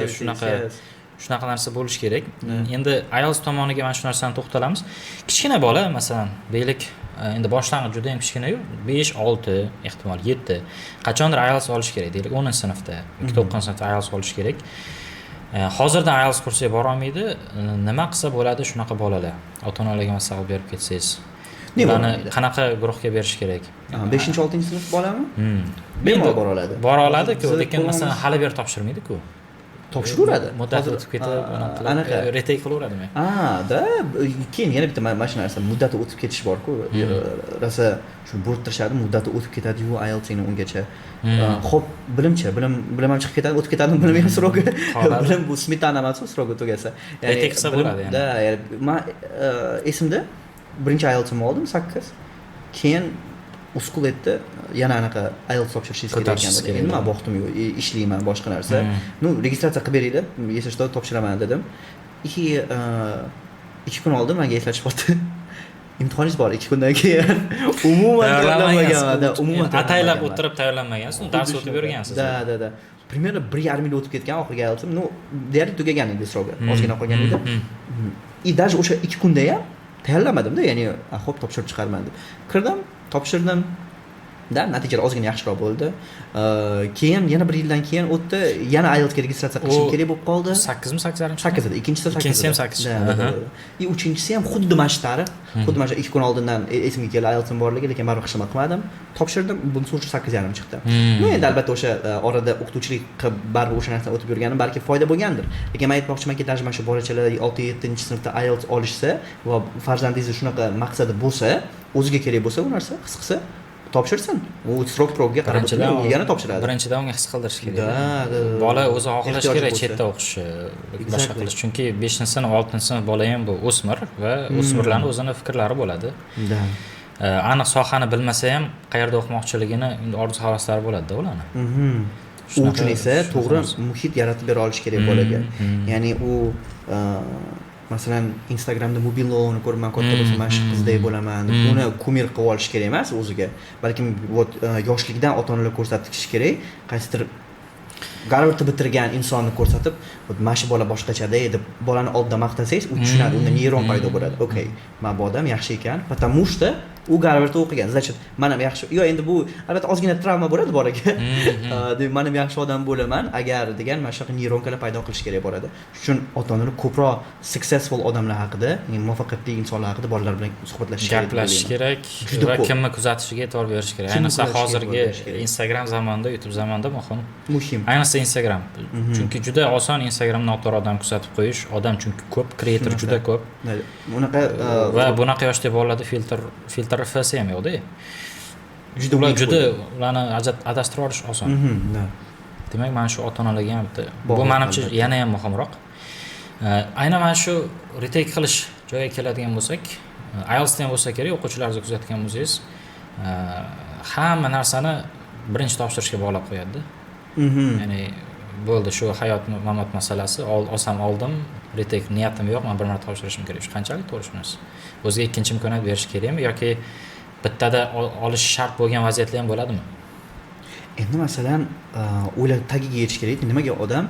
shunaqa narsa bo'lish kerak. Endi IELTS tomoniga mana shu narsani to'xtalamiz. Kichkina bola, masalan, deylik, endi boshlang'ich juda ham kichkina-yu, 5, 6, ehtimol 7. Qachondir IELTS olish kerak, deylik, 10-sinfda, 9-sinfda IELTS olish kerak. Hozirda IELTS kursiga bora olmaydi. Nima qilsa bo'ladi shunaqa bolalar? Ota-onalarga maslahat berib ketsangiz. Ularni qanaqa guruhga berish kerak? 5-6-sinf bolami? Bemalol bora oladi. Bora oladi-ku, lekin masalan hali ber topshirmaydi-ku. Topshiraveradi. Muddat o'tib ketib, anaqa retake qilaveradimi? Da, keyin yana bitta mana shu narsa, muddati o'tib ketish bor-ku. Rosa shu bo'rttirishadi, muddati o'tib ketadi-yu IELTS'ni ungacha. Xo'p, bilim ham chiqib ketadi, o'tib ketadi, bilim ham srogi. Bilim bu smetana emas, srogi tugasa. Retake qilsa bo'ladi yani. Da, men esimda birinchi IELTS'ni oldim 8. Keyin uskul etdi, yana anaqa IELTS topshirishingiz kerak ekan. Endi men vaqtim yo'q, ishlayman, boshqa narsa. Registratsiya qilib beringlar, yashashda topshiraman dedim. 2 kun oldin menga eslatishib qoldi. Imtihonimiz bor 2 kundan keyin. Umuman tayyorlanmaganman. Umuman ataylab o'tirib tayyorlanmagansiz, dars o'tib yurgansiz. Da. Примерно 1,5 yil o'tib ketgan oxirgi IELTS'im. Deyarli tugagan edi srogi. Ozgina qolgan edi. Даже o'sha 2 kunda ham tayyorlamadim-da, ya'ni xo'p topshirib chiqarman deb. Kirdim, topshirdim. da natijalar ozgina yaxshiroq bo'ldi. Keyin yana 1 yildan keyin o'tdi, yana IELTSga registratsiya qilishim kerak bo'lib qoldi. 8mi 8.5? 8 edi, ikkinchisi 8. Ikkinchisi ham 8. И uchinchisi ham xuddi mana shu tarix. Xuddi mana shu 2 kun oldindan esimga keldi IELTSim borligi, lekin baribir xizmat qilmadim. Topshirdim, bunisi 8.5 chiqdi. No, endi albatta o'sha orada o'qituvchilik qilib baribir o'sha narsadan o'tib yurganim balki foyda bo'lgandir. Lekin men aytmoqchimanki, даже mana shu bolachalar 6-7 sinfda IELTS olishsa va farzandingiz shunaqa maqsadi bo'lsa, o'ziga kerak bo'lsa u narsa, his qilsa topshirsin. U srok-proga qarab yana topshiradi. Birinchidan unga his qildirish kerak. Da. Bola o'zi xohlash kerak chetda o'qishi, boshqa qilish. Chunki 5-sinf, 6-sinf bola ham bu o'smir va o'smirlarning o'zini fikrlari bo'ladi. Da. Aniq sohani bilmasa ham qayerda o'qimoqchiligini orzu-havaslari bo'ladi-da ularni. U uchun esa to'g'ri muhit yaratib bera olish kerak bolaga. Ya'ni u masalan Instagramda mobilni o'g'lini ko'rib men katta bo'lsam mana shu qizdek bo'laman, uni kumir qilib olish kerak emas o'ziga. Balkim yoshlikdan ota-onalar ko'rsatish kerak, qaysidir Garvardni bitirgan insonni ko'rsatib, mana shu bola boshqachada deb bolani oldida maqtasangiz, u tushunadi, unda neyron paydo bo'ladi. Okay, mana bu odam yaxshi ekan, потому что u Garvardda o'qigan. Значит, men ham yaxshi. Yo, endi bu albatta ozgina travma bo'ladi bolaga. Deb men ham yaxshi odam bo'laman agar degan mana shunaqa neyronkalar paydo qilish kerak bo'ladi. Shuning uchun ota-onalar ko'proq successful odamlar haqida, ya'ni muvaffaqiyatli insonlar haqida bolalar bilan suhbatlashish kerak. Gaplashish kerak va kimni kuzatishiga e'tibor berish kerak. Ayniqsa hozirgi Instagram zamonida, YouTube zamonida muhim. Ayniqsa Instagram. Chunki juda oson Instagramni noto'g'ri odam kuzatib qo'yish. Odam chunki ko'p, creator juda ko'p. Bunaqa va bunaqa yoshda bolalarda filtr rifasi ham yo'qda. Juda ularni adashtira olish oson. Demak, mana shu ota-onalarga ham bitta bu menimcha yana ham muhimroq. Aynan mana shu retake qilish joyiga keladigan bo'lsak, IELTS ham bo'lsa kerak, o'quvchilarni kuzatgan bo'lsangiz, hamma narsani birinchi topshirishga bog'lab qo'yadi. Ya'ni bo'ldi, shu hayot mamot masalasi, olsam oldim, retake niyatim yo'q, men bir marta topshirishim kerak. Shu qanchalik to'g'ri shu narsa? O'ziga ikkinchi imkoniyat berish kerakmi yoki bittada olish shart bo'lgan vaziyatlar ham bo'ladimi? Endi masalan, o'ylar tagiga yetish kerak. Nimaga odam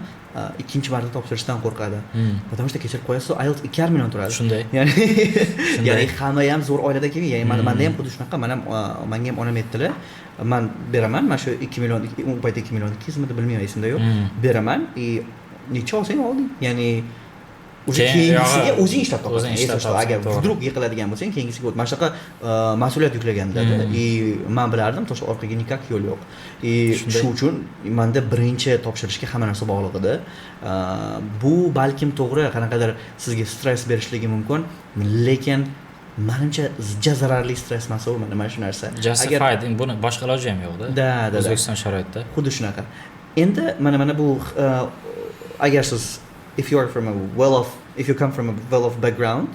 ikkinchi marta topshirishdan qo'rqadi? Потому что kechirib qo'yasiz, IELTS 2,5 million turadi. Shunday. Ya'ni hamma ham zo'r oilada kelgan. Ya'ni menda ham xuddi shunaqa, menga ham onam aytdilar, men beraman, mana shu 2 million, u paytda 2 million 200 mida bilmayman, esimda yo'q. Beraman, necha olsang olding. Ya'ni o'sha keyingisiga o'zing ishlab topasan. Agar vdруг yiqiladigan bo'lsang, keyingisiga mana shunaqa mas'uliyat yuklaganda. Men bilardim, to'g'ri orqaga nikak yo'l yo'q. Shu uchun menda birinchi topshirishga hamma narsa bog'liq edi. Bu balkim to'g'ri qanaqadir sizga stress berishligi mumkin, lekin menimcha zararli stress emas u mana shu narsa. Justified, buni boshqa iloji ham yo'qda. O'zbekiston sharoitida. Xuddi shunaqa. Endi mana bu agar siz if you come from a well-off background,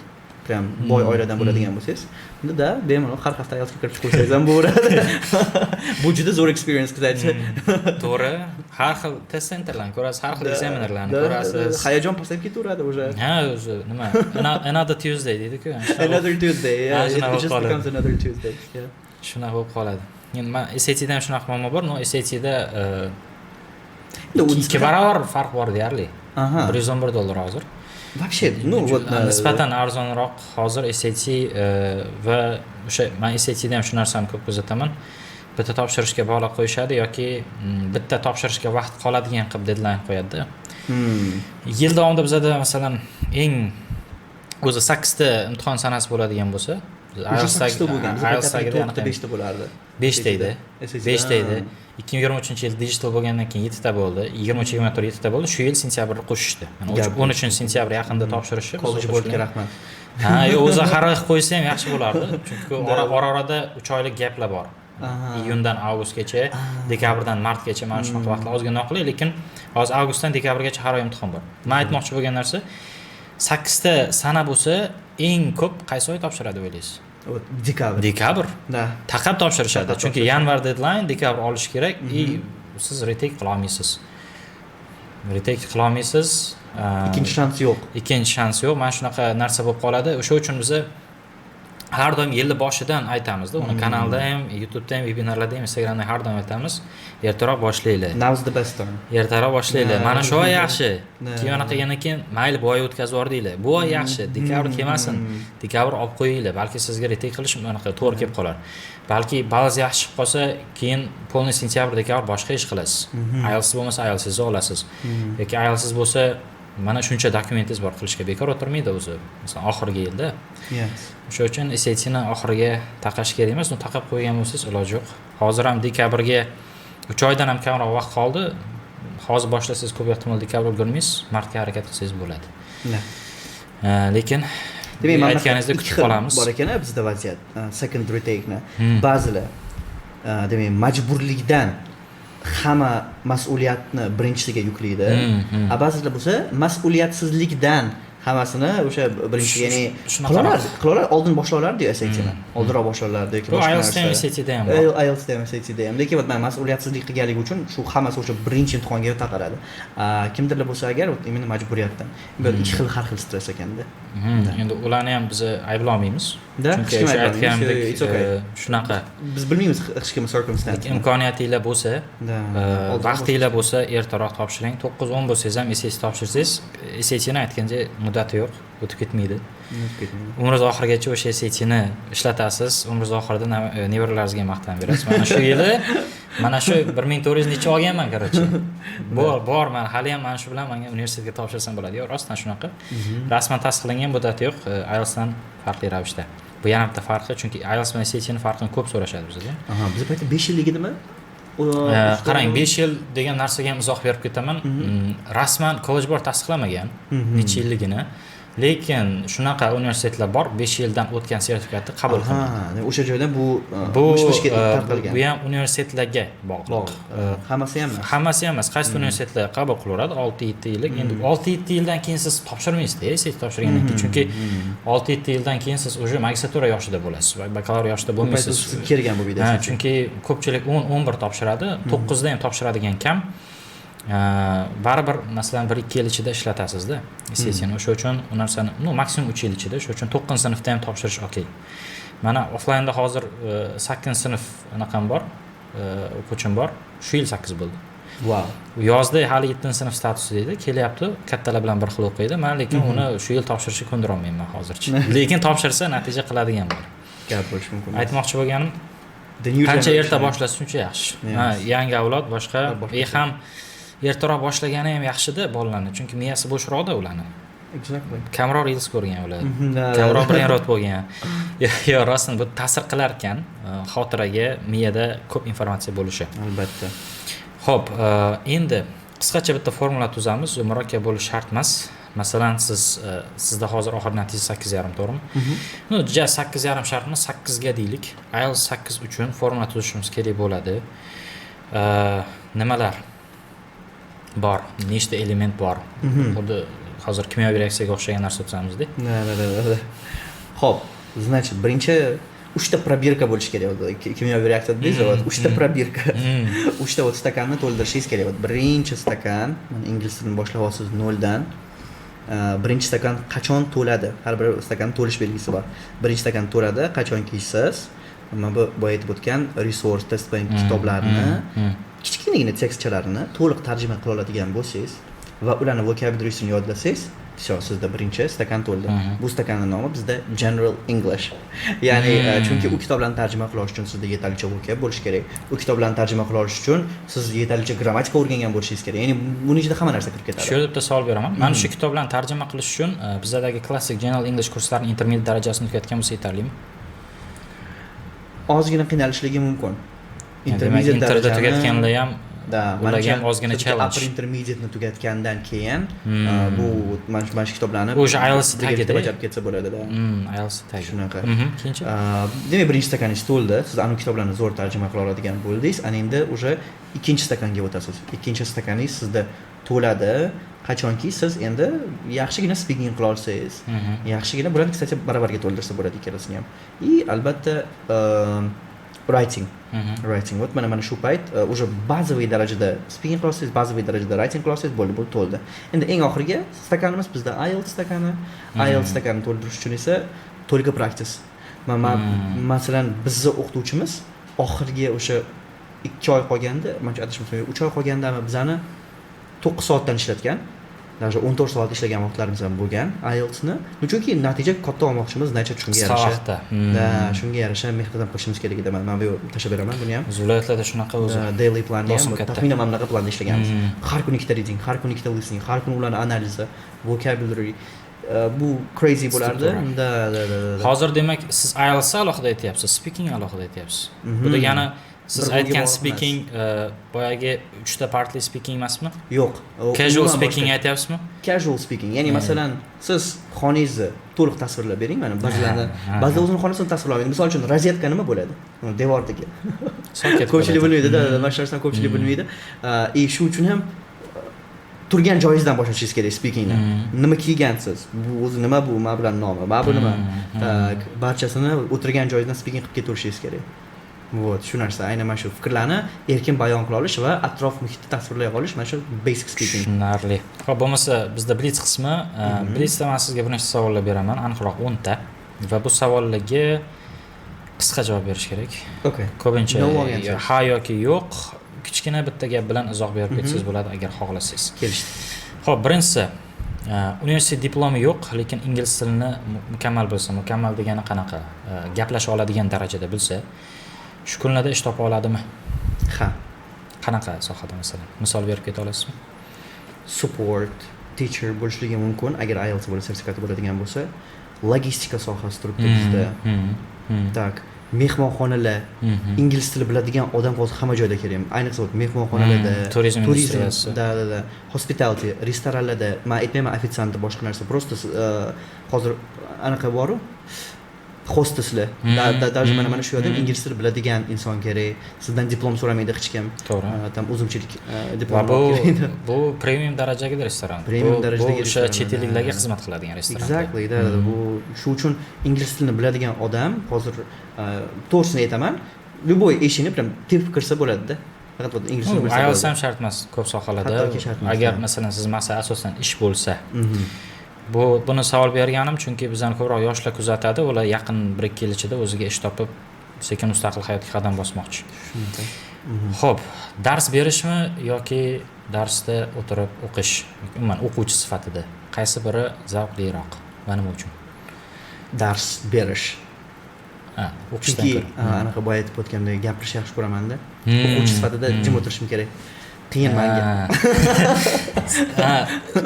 prям boy oiladan bo'ladigan bo'lsangiz, unda bemalol har hafta IELTSga kirib chiqsangiz ham bo'laveradi. Bu juda zo'r experience qiladi. To'g'ri, har xil test centerlarni ko'rasiz, har xil examinerlarni ko'rasiz. Hayajon pasayib ketaveradi o'sha. Ha, o'zi nima? Another Tuesday deydi-ku. Another Tuesday. Yeah, it just becomes another Tuesday. Yeah. Shunaqa bo'lib qoladi. Endi men SAT-da ham shunaqa muammo bor, no SAT-da 2 barobar farq bor deyarli. $111 hozir. Вообще, вот nisbatan arzonroq hozir SAT va o'sha men SAT-da ham shu narsani ko'p kuzataman. Bitta topshirishga bog'lab qo'yishadi yoki bitta topshirishga vaqt qoladigan qilib deadline qo'yadi. Yil davomida bizda masalan eng o'zi 8 ta imtihon sanasi bo'ladigan bo'lsa, IELTS bo'lgan. IELTS 5 ta bo'lardi. 5 ta edi. 5 ta edi. 2023-yil digital bo'lgandan keyin 7 ta bo'ldi. 23-24 7 ta bo'ldi. Shu yil sentyabrda qo'shishdi. 13-sentyabr yaqinda topshirishi. Kollej bo'ldiga rahmat. Ha, o'zi xarid qilib qo'ysa ham yaxshi bo'lardi. Chunki ora-orada 3 oylik gaplar bor. Iyundan avgustgacha, dekabrdan martgacha mana shunaqa vaqtlar ozgina noqulay, lekin hozir avgustdan dekabrgacha har oy imtihon bor. Men aytmoqchi bo'lgan narsa 8 ta sana bo'lsa, eng ko'p qaysi oy topshiradi o'ylaysiz? Dekabr. Da. Taqab topshirishadi. Chunki yanvar deadline, dekabr olish kerak. Siz retake qila olmaysiz. Ikkinchi shans yo'q. Mana shunaqa narsa bo'lib qoladi. O'sha uchun biz har doim yilni boshidan aytamizda, uni kanalda ham, YouTube'da ham, webinarlarda ham, Instagramda har doim aytamiz. Ertaroq boshlaylik. Now's the best time. Ertaroq boshlaylik. Mana shu oy yaxshi. Keyin anaqa qilgandan keyin mayli bu oy o'tkazib yubordinglar. Bu oy yaxshi, dekabr kelmasin. Dekabr olib qo'yinglar. Balki sizga retake qilish anaqa to'g'ri kelib qolar. Balki ba'zi yaxshi chiqib qolsa, keyin polni sentyabr, dekabr boshqa ish qilasiz. IELTS bo'lmasa IELTS'ni olasiz. Yoki IELTS bo'lsa mana shuncha dokumentingiz bor qilishga bekor o'tirmaydi o'zi. Masalan, oxirgi yilda. Yes. O'sha uchun SAT'ni oxiriga taqash kerak emas, uni taqab qo'ygan bo'lsangiz iloji yo'q. Hozir ham dekabrga 3 oydan ham kamroq vaqt qoldi. Hozir boshlasangiz ko'p ehtimol dekabr ulgurmaysiz, martga harakat qilsangiz bo'ladi. Lekin demak, aytganingizda kutib qolamiz. Bor ekan bizda vaziyat. Second retake-ni ba'zilar demak majburlikdan hamma mas'uliyatni birinchisiga yuklaydi. Ba'zilar bo'lsa mas'uliyatsizlikdan hammasini o'sha birinchi, ya'ni qilalar oldin boshlalardi SAT'ni. Oldinroq boshlalardi yoki boshqa narsa. SAT'da ham bor. IELTS'da ham, SAT'da ham. Lekin men mas'uliyatsizlik qilganligi uchun shu hammasi o'sha birinchi imtihonga taqaladi. Kimdirlar bo'lsa agar imini majburiyatdan. Bu ikki xil har xil stress ekanda. Endi ularni ham biz ayblamaymiz. Chunki o'sha aytganimdek shunaqa. Biz bilmaymiz hech kim circumstance. Imkoniyatinglar bo'lsa, vaqtinglar bo'lsa, ertaroq topshiring. 9-10 bo'lsangiz ham SAT topshirsangiz, SAT'ni aytganda muddati yo'q, o'tib ketmaydi. Umringiz oxirigacha o'sha SAT'ni ishlatasiz. Umringiz oxirida nevaralaringizga maqtan berasiz. Mana shu yili mana shu 1400 necha olganman, qarochi. Bor, men hali ham mana shu bilan menga universitetga topshirsam bo'ladi. Yo'q, rostdan shunaqa. Rasman tasdiqlangan muddati yo'q, IELTSdan farqli ravishda. Bu yana bitta farqi, chunki IELTS bilan SAT'ning farqini ko'p so'rashadi bizda. Biz paytda 5 yilligidimi? Qarang, 5 yil degan narsaga ham izoh berib ketaman. Rasman kollej bor tasdiqlamagan necha yilligini. Lekin shunaqa universitetlar bor, 5 yildan o'tgan sertifikatni qabul qiladi. O'sha joydan bu tarqalgan. Bu ham universitetlarga bog'liq. Hammasi ham emas. Hammasi ham emas. Qaysi universitetlar qabul qilaveradi 6-7 yillik. Endi 6-7 yildan keyin siz topshirmaysizda, SAT topshirgandan keyin, chunki 6-7 yildan keyin siz o'sha magistratura yoshida bo'lasiz va bakalavr yoshida bo'lmaysiz. Kelgan bu videoda. Chunki ko'pchilik 10-11 topshiradi, 9da ham topshiradigan kam. Baribir masalan 1-2 yil ichida ishlatasizda SAT'ni. O'sha uchun u narsani maksimum 3 yil ichida, o'sha uchun 9 sinfda ham topshirish okey. Mana offlaynda hozir 8 sinf anaqam bor, o'quvchim bor. Shu yil 8 bo'ldi. Wow. Yozda hali 7-sinf statusi deydi, kelyapti, kattalar bilan bir xil o'qiydi. Men lekin uni shu yil topshirishga ko'ndira olmayman hozircha. Lekin topshirsa natija qiladigan bor. Gap bo'lishi mumkin. Aytmoqchi bo'lganim, qancha erta boshlasa shuncha yaxshi. Yangi avlod boshqa ham ertaroq boshlagani ham yaxshida bolalarni, chunki miyasi bo'shroqda ularni. Exactly. Kamroq reels ko'rgan ular. Kamroq brainrot bo'lgan. Yo, rostdan bu ta'sir qilar ekan xotiraga, miyada ko'p informatsiya bo'lishi. Albatta. Xo'p, endi qisqacha bitta formula tuzamiz, murakkab bo'lishi shart emas. Masalan, sizda hozir oxir natija 8.5 to'g'rimi? 8.5 shart emas, 8 ga deylik. IELTS 8 uchun formula tuzishimiz kerak bo'ladi. Nimalar bor, nechta element bor. Xuddi hozir kimyoviy reaksiyaga o'xshagan narsa tuzamizda. Xo'p, значит, birinchi 3 ta probirka bo'lishi kerak edi. Kimyoviy reaksiyada deysiz, 3 ta probirka. 3 ta stakanni to'ldirishingiz kerak edi. Birinchi stakan, ingliz tilini boshlayapsiz 0 dan. Birinchi stakan qachon to'ladi? Har bir stakan to'lish belgisi bor. Birinchi stakan to'ladi, qachonki siz mana bu aytib o'tgan resource test bank kitoblarni kichkinagina tekstchalarini to'liq tarjima qila oladigan bo'lsangiz va ularni vocabulary'sini yodlasangiz, sizda birinchi stakan to'ldi. Bu stakanning nomi bizda General English. Ya'ni chunki u kitoblarni tarjima qila olish uchun sizda yetarlicha vocab bo'lishi kerak. U kitoblarni tarjima qila olish uchun siz yetarlicha grammatika o'rgangan bo'lishingiz kerak. Ya'ni buning ichida hamma narsa kirib ketadi. Shu yerda bitta savol beraman. Mana shu kitoblarni tarjima qilish uchun bizdagi klassik General English kurslarining intermediate darajasini tugatgan bo'lsa yetarlimi? Ozgina qiynalishligi mumkin. Intermediate darajada tugatganlar ham ularga ham ozgina challenge. Upper intermediate ni tugatgandan keyin bu mana shu kitoblarni o'sha IELTS tagida bajarib ketsa bo'ladi-da. IELTS tagi. Shunaqa. Keyinchi? Demak, birinchi stakaningiz to'ldi. Siz anu kitoblarni zo'r tarjima qila oladigan bo'ldingiz. Ana endi o'sha ikkinchi stakanga o'tasiz. Ikkinchi stakaningiz sizda to'ladi. Qachonki siz endi yaxshigina speaking qila olsangiz, yaxshigina bularni kстати baravarga to'ldirsa bo'ladi ikkalasini ham. Albatta writing. Вот mana shu payt уже bazaviy darajada speaking qila olsangiz, bazaviy darajada writing qila olsangiz bo'ldi, bu to'ldi. Endi eng oxirgi stakanimiz bizda IELTS stakani. IELTS stakanini to'ldirish uchun esa только practice. Masalan, bizning o'qituvchimiz oxirgi o'sha 2 oy qolganda, menimcha adashmasam 3 oy qolgandami bizani 9 soatdan ishlatgan. Даже 14 soat ishlagan vaqtlarimiz ham bo'lgan IELTSni. Chunki natija katta olmoqchimiz, nachat shunga yarasha. Shunga yarasha mehnat qilishimiz kerak edi. Men bu tashlab beraman buni ham. Viloyatlarda shunaqa o'zi. Daily planni ham taxminan mana bunaqa planda ishlaganmiz. Har kuni ikkita reading, har kuni ikkita listening, har kuni ularning analizi, vocabulary bu crazy bo'lardi. Hozir demak siz IELTS alohida aytyapsiz, speaking alohida aytyapsiz. Bu degani siz aytgan speaking boyagi 3 ta partly speaking emasmi? Yo'q. Casual speaking aytyapsizmi? Casual speaking. Ya'ni masalan, siz xoningizni to'liq tasvirlab bering. Mana ba'zilar o'zining xonasini tasvirlamaydi. Misol uchun rozyetka nima bo'ladi? Devordagi. Ko'pchilik bilmaydi-da, mashhursan ko'pchilik bilmaydi. Shu uchun ham turgan joyingizdan boshlashingiz kerak speakingni. Nima kiygansiz? Bu o'zi nima bu? Ma bilan nomi. Ma bu nima? Barchasini o'tirgan joyingizdan speaking qilib ketaverishingiz kerak. Shu narsa, aynan mana shu fikrlarni erkin bayon qila olish va atrof muhitni tasvirlay olish mana shu basic speaking. Tushunarli. Xo'p, bo'lmasa bizda blitz qismi. Blitzda men sizga bir nechta savollar beraman, aniqroq 10 ta. Va bu savollarga qisqa javob berish kerak. Okay. Ko'pincha ha yoki yo'q, kichkina bitta gap bilan izoh berib ketsangiz bo'ladi agar xohlasangiz. Kelishdi. Xo'p, birinchisi, universitet diplomi yo'q, lekin ingliz tilini mukammal bilsa, mukammal degani qanaqa? Gaplasha oladigan darajada bilsa, shu kunlarda ish topa oladimi? Ha. Qanaqa sohada masalan? Misol berib keta olasizmi? Support, teacher bo'lishligi mumkin agar IELTS bo'la sertifikati bo'ladigan bo'lsa. Logistika sohasi turibdi bizda. Tak, mehmonxonalar, ingliz tili biladigan odam hozir hamma joyda kerak. Ayniqsa mehmonxonalarda, turizm industriyasi, da, hospitality, restoranlarda, men aytmayman ofitsiant boshqa narsa, просто hozir anaqa bor-ku. Hosteslar. Даже mana shu yerda ingliz tili biladigan inson kerak. Sizdan diplom so'ramaydi hech kim. To'g'ri. Tam o'zimchilik diplom kerak. Bu premium darajadagi restoran. Premium darajadagi o'sha chet elliklarga xizmat qiladigan restoran. Exactly, bu shu uchun ingliz tilini biladigan odam hozir to'g'risini aytaman, любой eshikni bilan tepib kirsa bo'ladi-da. Faqat ingliz tilini bilsa. IELTS ham shart emas ko'p sohalarda. Agar masalan siz maqsad asosan ish bo'lsa, buni savol berganim chunki bizani ko'proq yoshlar kuzatadi, ular yaqin 1-2 yil ichida o'ziga ish topib, sekin mustaqil hayotga qadam bosmoqchi. Xo'p, dars berishmi yoki darsda o'tirib o'qish, umuman o'quvchi sifatida qaysi biri zavqliroq va nima uchun? Dars berish. O'qishdan ko'ra. Anaqa boya aytib o'tgandek gapirishni yaxshi ko'raman-da. O'quvchi sifatida jim o'tirishim kerak. Qiyin menga.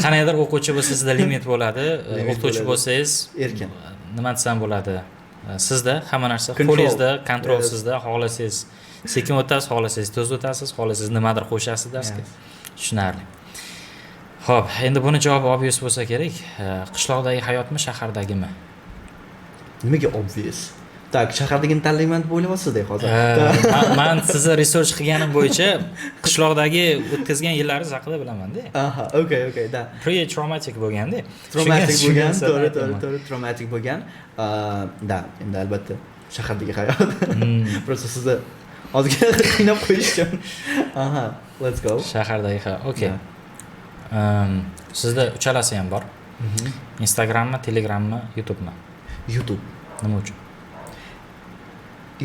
Qanaqadir o'quvchi bo'lsa sizda limit bo'ladi, o'qituvchi bo'lsangiz erkin. Nima desam bo'ladi? Sizda hamma narsa qo'lingizda, kontrol sizda, xohlasangiz sekin o'tasiz, xohlasangiz tez o'tasiz, xohlasangiz nimadir qo'shasiz darsga. Tushunarli. Xo'p, endi buni javobi obvious bo'lsa kerak. Qishloqdagi hayotmi, shahardagimi? Nimaga obvious? Tak, shahardagini tanlayman deb o'ylayapsiz-da hozir. Men sizni research qilganim bo'yicha qishloqdagi o'tkazgan yillaringiz haqida bilaman-da. Aha, okay, da. Pre-traumatic bo'lganda. Traumatic bo'lgan, to'g'ri, traumatic bo'lgan. Da, endi albatta shahardagi hayot. Просто sizni ozgina qiynab qo'yish uchun. Aha, let's go. Shahardagi hayot. Okay. Sizda uchalasi ham bor. Instagrammi, Telegrammi, YouTube'mi? YouTube. Nima uchun?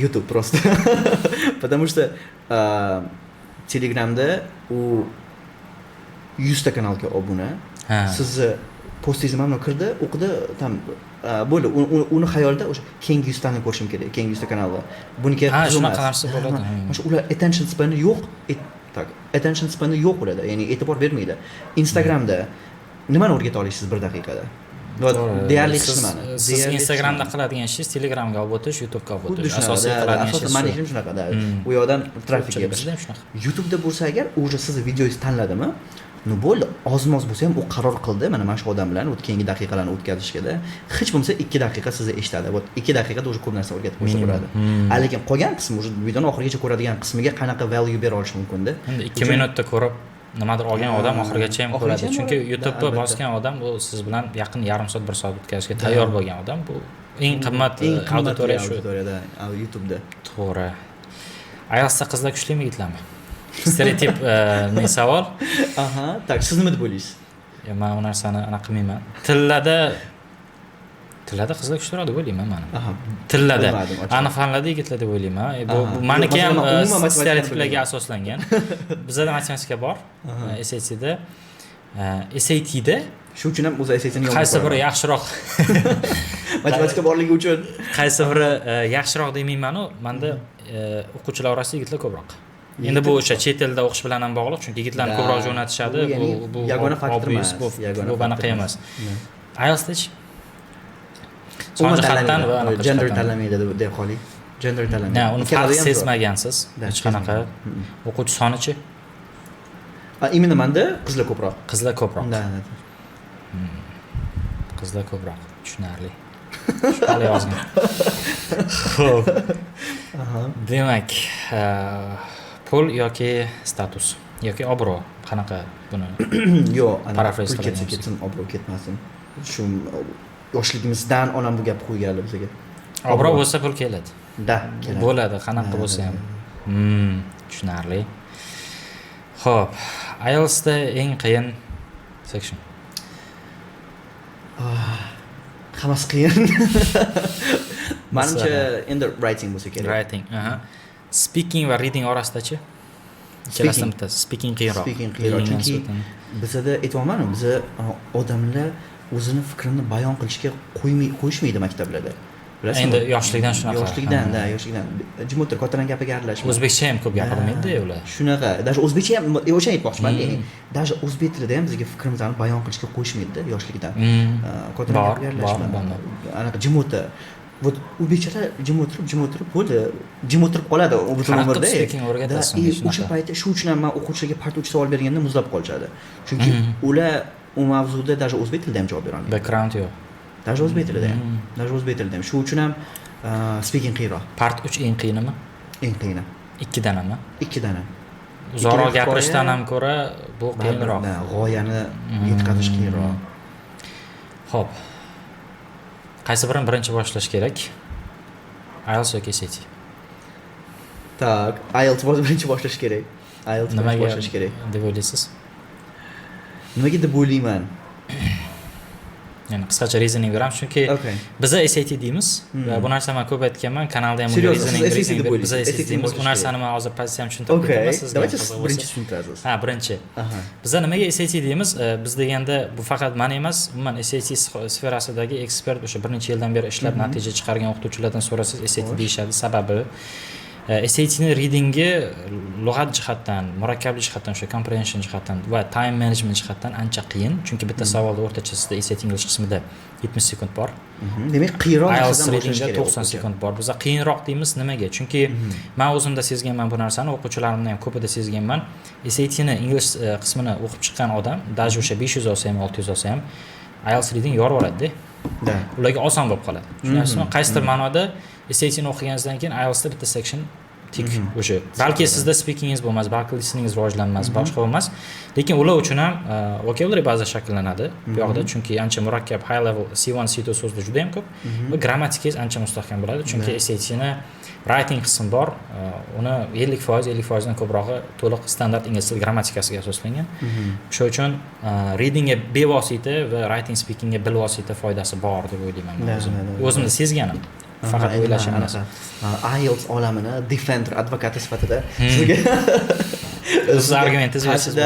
YouTube просто. Потому что Telegramda u 100 ta kanalga obuna. Sizni postingizni mana kirdi, o'qidi, tam bo'ldi. Uni xayolida o'sha keyingi 100 tani ko'rishim kerak, keyingi 100 ta kanalda. Buniki shunaqa narsa bo'ladi. Mana ular attention span yo'q. Tak, attention span yo'q bo'ladi. Ya'ni e'tibor bermaydi. Instagramda nimani o'rgata olasiz 1 daqiqada? Deyarli hech nimani. Siz Instagramda qiladigan ishingiz Telegramga olib o'tish, YouTube'ga olib o'tish. Asosiy qiladigan ishingiz. Mani ishim shunaqa-da. U yoqdan trafik yig'ish. YouTube'da bo'lsa agar, u sizni videongizni tanladimi? Bo'ldi, ozmoz bo'lsa ham u qaror qildi, mana shu odam bilan keyingi daqiqalarni o'tkazishga-da. Hech bo'lmasa 2 daqiqa sizni eshitadi. 2 daqiqada o'sha ko'p narsa o'rgatib qo'ysa bo'ladi. Lekin qolgan qismi o'sha videoni oxirigacha ko'radigan qismiga qanaqa value bera olish mumkin-da. Endi 2 minutda ko'rib nimadir olgan odam oxirigacha ham ko'radi. Chunki YouTube'ga bosgan odam u siz bilan yaqin yarim soat, 1 soat o'tkazishga tayyor bo'lgan odam. Bu eng qimmat auditoriya shu. YouTube'da. To'g'ri. IELTSda qizlar kuchlimi, yigitlarmi? Stereotip men savol. Tak, siz nima deb o'ylaysiz? Men u narsani anaqa qilmayman. Tillarda Tillarda qizlar kuchliroq deb o'ylayman men. Aha. Tillarda. Bilmadim, ochig'i. Aniq fanlarda yigitlar deb o'ylayman. Bu Aha. meniki ham Masalan, umuman matematikani stereotiplarga bilmayman. asoslangan. Bizda matematika bor. SAT'da. SAT'da Shu uchun ham o'zi SAT'ni qaysi biri yaxshiroq matematika borligi uchun qaysi biri yaxshiroq demayman-u, menda o'quvchilar orasida yigitlar ko'proq. Endi bu o'sha chet elda o'qish bilan ham bog'liq, chunki yigitlarni ko'proq jo'natishadi. Bu yagona faktor emas. Bu anaqa emas. IELTS'da son jihatdan va gender tanlamaydi deb qoling. Gender tanlamaydi. Ha, uni farq sezmagansiz. Hech qanaqa. O'quvchi sonichi? Именно menda qizlar ko'proq. Qizlar ko'proq. Da. Qizlar ko'proq. Tushunarli. Shunday yozgan. Xo'p. Demak, pul yoki status yoki obro' qanaqa buni? Yo'q, Paraphrase pul ketsa ketsin, obro' ketmasin. Shu yoshligimizdan onam bu gapni qo'yganlar bizga. Obro' bo'lsa pul keladi. Da, keladi. Bo'ladi, qanaqa bo'lsa ham. Tushunarli. Xo'p, IELTS'da eng qiyin section. Hammasi qiyin. Menimcha endi writing bo'lsa kerak. Writing, speaking va reading orasida-chi? Ikkalasidan bittasi. Speaking qiyinroq. Speaking qiyinroq, chunki bizda aytmoqman, bizda odamlar o'zini fikrini bayon qilishga qo'yishmaydi maktablarda. Bilasizmi? Endi yoshlikdan shunaqa. Yoshlikdan. Jim o'tir, kattaning gapiga aralashma. O'zbekcha ham ko'p gapirmaydi ular. Shunaqa. Даже o'zbekcha ham o'sha aytmoqchiman. Ya'ni даже o'zbek tilida ham bizga fikrimizni bayon qilishga qo'yishmaydi yoshlikdan. Kattaning gapiga aralashma. Anaqa jim o'tir. Вот o'zbekchada jim o'tirib bo'ldi. Jim o'tirib qoladi butun umrda. O'sha paytda shu uchun ham men o'quvchilarga part 3 savol berganda muzlab qolishadi. Chunki ular u mavzuda даже o'zbek tilida ham javob berolmaydi. Background yo'q. Даже o'zbek tilida ham. Даже o'zbek tilida ham. Shu uchun ham speaking qiyinroq. Part 3 eng qiyinimi? Eng qiyini. 2 danami? 2 dana. Uzoqroq gapirishdan ham ko'ra bu qiyinroq. G'oyani yetkazish qiyinroq. Xo'p. Qaysi birini birinchi boshlash kerak? IELTS yoki SAT? Tak, IELTS birinchi boshlash kerak. IELTS birinchi boshlash kerak. Deb o'ylaysiz? Nimaga deb o'ylayman? Ya'ni qisqacha reasoning beraman, chunki biza SAT deymiz va bu narsani men ko'p aytganman, kanalda ham reasoning biza SAT deymiz. Bu narsani men hozir pozitsiyamni tushuntirib beraman sizga. Давайте birinchi tushuntirasiz. Ha, birinchi. Biza nimaga SAT deymiz? Biz deganda bu faqat men emas, umuman SAT sferasidagi ekspert o'sha bir necha yildan beri ishlab natija chiqargan o'qituvchilardan so'rasangiz SAT deyishadi. Sababi SAT'ni readingi lug'at jihatdan, murakkablik jihatdan, o'sha comprehension jihatdan va time management jihatdan ancha qiyin, chunki bitta savolda o'rtacha sizda SAT English qismida 70 sekund bor. Demak, qiyinroq narsadan boshlash kerak. 90 sekund bor. Biz qiyinroq deymiz nimaga? Chunki men o'zimda sezganman bu narsani, o'quvchilarimning ham ko'pida sezganman. SAT'ni English qismini o'qib chiqqan odam, даже o'sha 500 olsa ham, 600 olsa ham IELTS reading yorib oladi-da. Ularga oson bo'lib qoladi. Tushunasizmi? Qaysidir ma'noda SAT'ni o'qiganingizdan keyin IELTSda bitta section tik o'sha. Balki sizda speakingingiz bo'lmas, balki listeningiz rivojlanmas, boshqa bo'lmas, lekin ular uchun ham vocabulary baza shakllanadi bu yoqda, chunki ancha murakkab high level C1, C2 so'zlar juda ham ko'p va grammatikangiz ancha mustahkam bo'ladi, chunki SAT'ni writing qismi bor, uni 50% dan ko'prog'i to'liq standart ingliz tili grammatikasiga asoslangan. O'sha uchun readingga bevosita va writing speakingga bilvosita foydasi bor deb o'ylayman o'zim. O'zimda sezganim. Faqat o'ylashim emas. IELTS olamini defender, advokati sifatida sizga siz argumentingiz berasiz.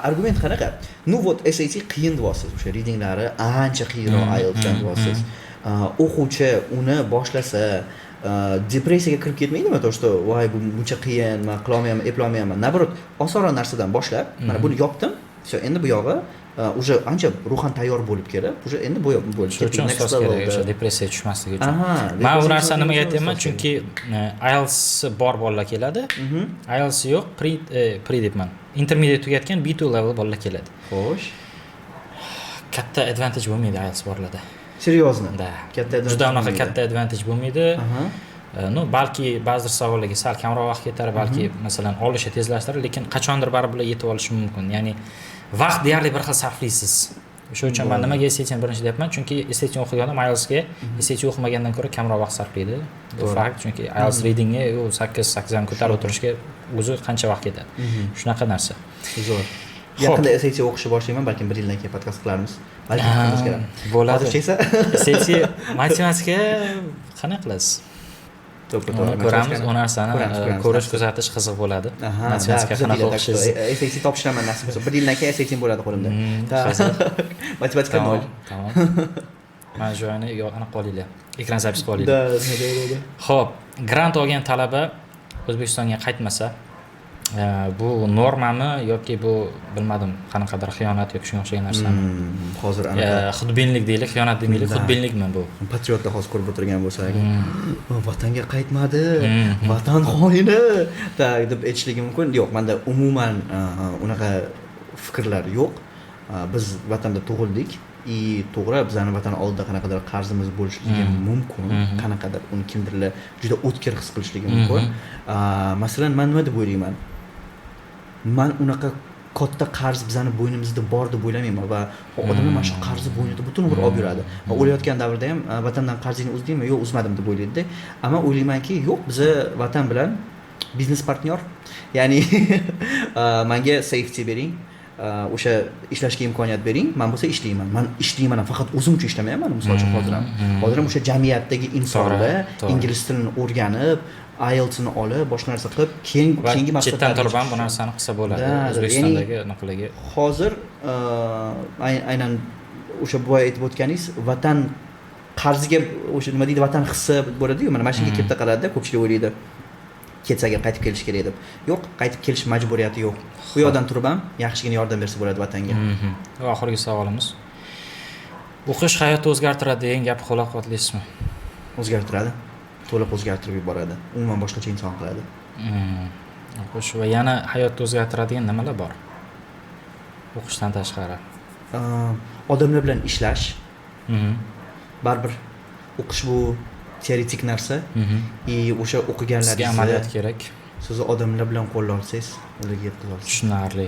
Argument qanaqa? Nu вот SAT qiyin deyapsiz, o'sha readinglari ancha qiyinroq IELTSdan deyapsiz. O'quvchi uni boshlasa depressiyaga kirib ketmaydimi? To, что voy bu buncha qiyin, men qila olmayman, eplay olmayman. Nabarot, osonroq narsadan boshlab, mana buni yopdim. Всё, endi bu yog'i уже ancha ruhan tayyor bo'lib kelib, уже endi bu bo'lishi uchun next level o'sha depressiyaga tushmasligi uchun. Men bu narsani nimaga aytyapman? Chunki IELTS bor bolalar keladi. IELTS yo'q, pre debman. Intermediate tugatgan B2 level bolalar keladi. Xo'sh. Katta advantage bo'lmaydi IELTS borlarda. Seriozmi? Da. Katta advantage. Juda unaqa katta advantage bo'lmaydi. No, balki ba'zi savollarga sal kamroq vaqt ketar, balki masalan olishni tezlashtirar, lekin qachondir baribir yetib olishi mumkin. Ya'ni vaqt deyarli bir xil sarflaysiz. O'sha uchun men nimaga SAT'ni birinchi deyapman? Chunki SAT'ni o'qigan odam IELTSga SAT o'qimagandan ko'ra kamroq vaqt sarflaydi. Bu fakt, chunki IELTS readingga 8 ham ko'tarib o'tirishga o'zi qancha vaqt ketadi. Shunaqa narsa. Zo'r. Yaqinda SAT o'qishni boshlayman, balkim 1 yildan keyin podkast qilarmiz. Balki qilamiz kerak. Bo'ladi. Hozircha esa SAT matematika qanday qilasiz? Ko'ramiz, u narsani ko'rish, kuzatish qiziq bo'ladi. Matematika qanaqa o'qishingiz. SAT topshiraman nasib bo'lsa. 1 yildan keyin SAT bo'ladi qo'limda. Matematika nol. Tamam. Mana shu joyini aniq qolinglar. Ekran zapis qolinglar. Xo'p, grant olgan talaba O'zbekistonga qaytmasa, bu normami yoki bu bilmadim, qanaqadir xiyonat yoki shunga o'xshagan narsami? Hozir aniq. Xudbinlik deylik, xiyonat demaylik, xudbinlikmi bu? Patriotlar hozir ko'rib o'tirgan bo'lsa, vatanga qaytmadi, vatan xoini deb aytishligi mumkin. Yo'q, menda umuman unaqa fikrlar yo'q. Biz vatanda tug'ildik. To'g'ri, bizning vatan oldida qanaqadir qarzimiz bo'lishligi mumkin, qanaqadir uni kimdirlar juda o'tkir his qilishligi mumkin. Masalan, men nima deb o'ylayman? Men unaqa katta qarz bizning bo'ynimizda bor deb o'ylamayman va odamlar mana shu qarzni bo'ynida butun umr olib yuradi. Va o'layotgan davrda ham vatandan qarzingni uzdingmi? Yo'q, uzmadim deb o'ylaydi-da. Ammo o'ylaymanki, yo'q, biz vatan bilan biznes partnyor. Ya'ni menga safety bering. O'sha ishlashga imkoniyat bering, men bo'lsa ishlayman. Men ishlayman, faqat o'zim uchun ishlamayman, misol uchun hozir ham o'sha jamiyatdagi insonlar ingliz tilini o'rganib, IELTS'ni olib, boshqa narsa qilib, keyingi maqsadlarga chetdan turib ham bu narsani qilsa bo'ladi. O'zbekistondagi anaqilarga. Hozir aynan o'sha boya aytib o'tganingiz, vatan qarziga o'sha nima deydi, vatan hissi bo'ladi-ku, mana shunga katta qaradi-da, ko'pchilik o'ylaydi. Ketsa agar qaytib kelish kerak deb. Yo'q, qaytib kelish majburiyati yo'q. Bu yoqdan turib ham yaxshigina yordam bersa bo'ladi vatanga. Va oxirgi savolimiz. O'qish hayotni o'zgartiradi degan gap xulaqotlisizmi? O'zgartiradi. To'liq o'zgartirib yuboradi. Umuman boshqacha inson qiladi. O'qish va yana hayotni o'zgartiradigan nimalar bor? O'qishdan tashqari. Odamlar bilan ishlash. Baribir o'qish bu teoretik narsa. O'sha o'qiganlaringizni sizga amaliyot kerak. Siz odamlar bilan qo'lla olsangiz, ularga yetkaza olasiz. Tushunarli.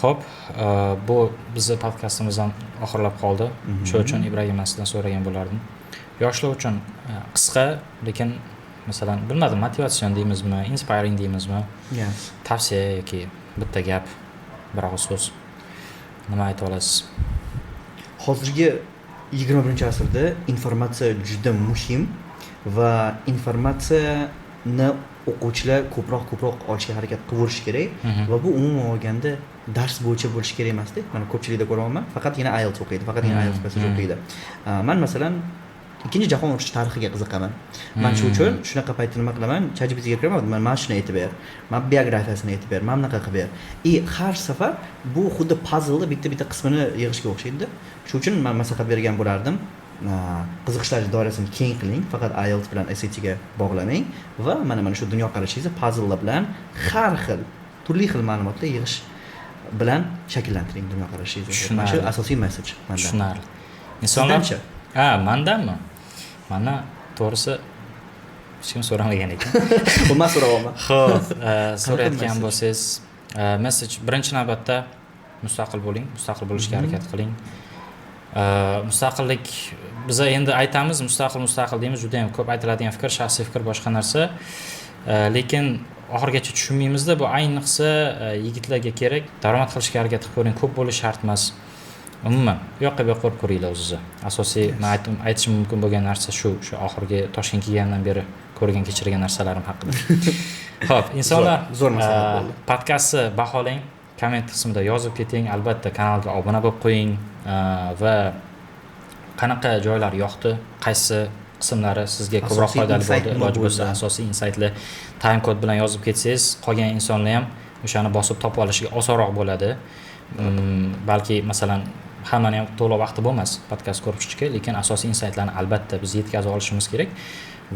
Xo'p, bu bizning podkastimizdan oxirlab qoldi. Shuning uchun Ibragim sizdan so'ragan bo'lardim. Yoshlar uchun qisqa, lekin masalan, bilmadim, motivatsion deymizmi, inspiring deymizmi? Tavsiya yoki bitta gap, bir og'iz so'z. Nima ayta olasiz? Hozirgi 21-asrda informatsiya juda muhim va informatsiyani o'quvchilar ko'proq olishga harakat qilib kerak va bu umuman olganda dars bo'yicha bo'lishi kerak emasda. Mana ko'pchilikda ko'raman, faqatgina IELTS o'qiydi, faqatgina IELTS passage o'qiydi. Men masalan Ikkinchi jahon urushi tarixiga qiziqaman. Men shu uchun shunaqa paytda nima qilaman? ChatGPTga kiraman, men shuni aytib ber. Men biografiyasini aytib ber, men bunaqa qilib ber. Har safar bu xuddi puzzle bitta qismini yig'ishga o'xshaydi. Shuning uchun men maslahat bergan bo'lardim. Qiziqishlaringiz doirasini keng qiling, faqat IELTS bilan SAT ga bog'lamang va mana shu dunyoqarashingizni puzzle bilan har xil turli xil ma'lumotlar yig'ish bilan shakllantiring dunyoqarashingizni. Mana shu asosiy message mendan. Tushunarli. Insonlarcha. Mendanmi? Mana to'g'risi hech kim so'ramagan ekan. Bundan so'rayapman. Xo'p, so'rayotgan bo'lsangiz, message birinchi navbatda mustaqil bo'ling, mustaqil bo'lishga harakat qiling. Mustaqillik biz endi aytamiz, mustaqil deymiz, juda ham ko'p aytiladigan fikr, shaxsiy fikr boshqa narsa. Lekin oxirgacha tushunmaymizda, bu ayniqsa yigitlarga kerak. Daromad qilishga harakat qilib ko'ring, ko'p bo'lish shart emas. Umuman, yoqqa bu yoqqa ko'ringlar o'zingizni. Asosiy men aytishim mumkin bo'lgan narsa shu oxirgi Toshkentga kelgandan beri ko'rgan kechirgan narsalarim haqida. Xo'p, insonlar zo'r masala bo'ldi. Podkastni baholang, komment qismida yozib keting, albatta kanalga obuna bo'lib qo'ying va qanaqa joylar yoqdi, qaysi qismlari sizga ko'proq foydali bo'ldi, iloji bo'lsa asosiy insightlar time kod bilan yozib ketsangiz, qolgan insonlar ham o'shani bosib topib olishiga osonroq bo'ladi. Balki masalan hammani ham to'liq vaqti bo'lmas podkast ko'rib chiqishga, lekin asosiy insightlarni albatta biz yetkazib olishimiz kerak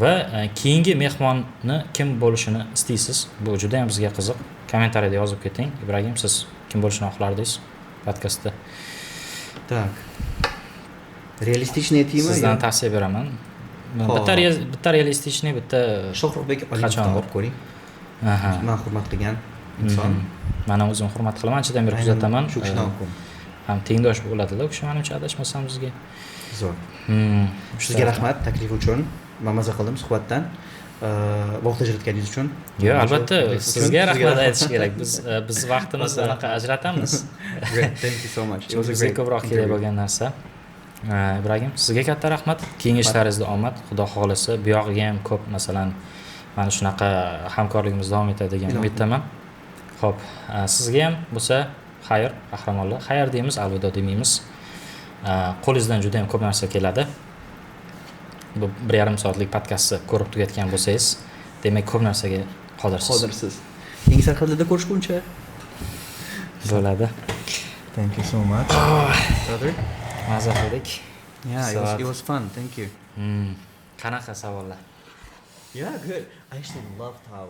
va keyingi mehmonni kim bo'lishini istaysiz? Bu juda ham bizga qiziq. Kommentariyada yozib keting. Ibragim, siz kim bo'lishni xohlardingiz podkastda? Tak. Realistichniy aytaymi? Sizdan tavsiya beraman. Bitta realistichniy, bitta Shohruxbek Olimovni olib ko'ring. Men hurmat qilgan inson. Mana o'zim hurmat qilaman, anchadan beri kuzataman. Shu kishini olib ko'ring. Ham tengdosh bo'ladi-da, o'sha menimcha adashmasam bizga. Zo'r. Sizga rahmat taklif uchun. Men maza qildim suhbatdan. vaqt ajratganingiz uchun. Yo'q, albatta sizga rahmat Sizga aytish kerak. Biz vaqtimizni anaqa ajratamiz. Great, thank you so much. It was a Bizga great ko'proq kerak interview. bo'lgan narsa. Ibrahim, sizga katta rahmat. Keyingi ishlaringizda omad, Xudo xolisa. Bu yog'iga ham ko'p, masalan, mana shunaqa hamkorligimiz davom etadi degan umiddaman. Xo'p, sizga ham bo'lsa xayr, qahramonlar. Xayr deymiz, alvido demaymiz. Qo'lingizdan juda ham ko'p narsa keladi. Bu 1,5 soatlik podkastni ko'rib tugatgan bo'lsangiz, demak ko'p narsaga qodirsiz. Qodirsiz. Yangi sarhadlarda ko'rishguncha. Bo'ladi. Thank you so much. Brother. Mazza qildik. Yeah, it was fun. Thank you. Qanaqa savollar? Yeah, good. I actually loved how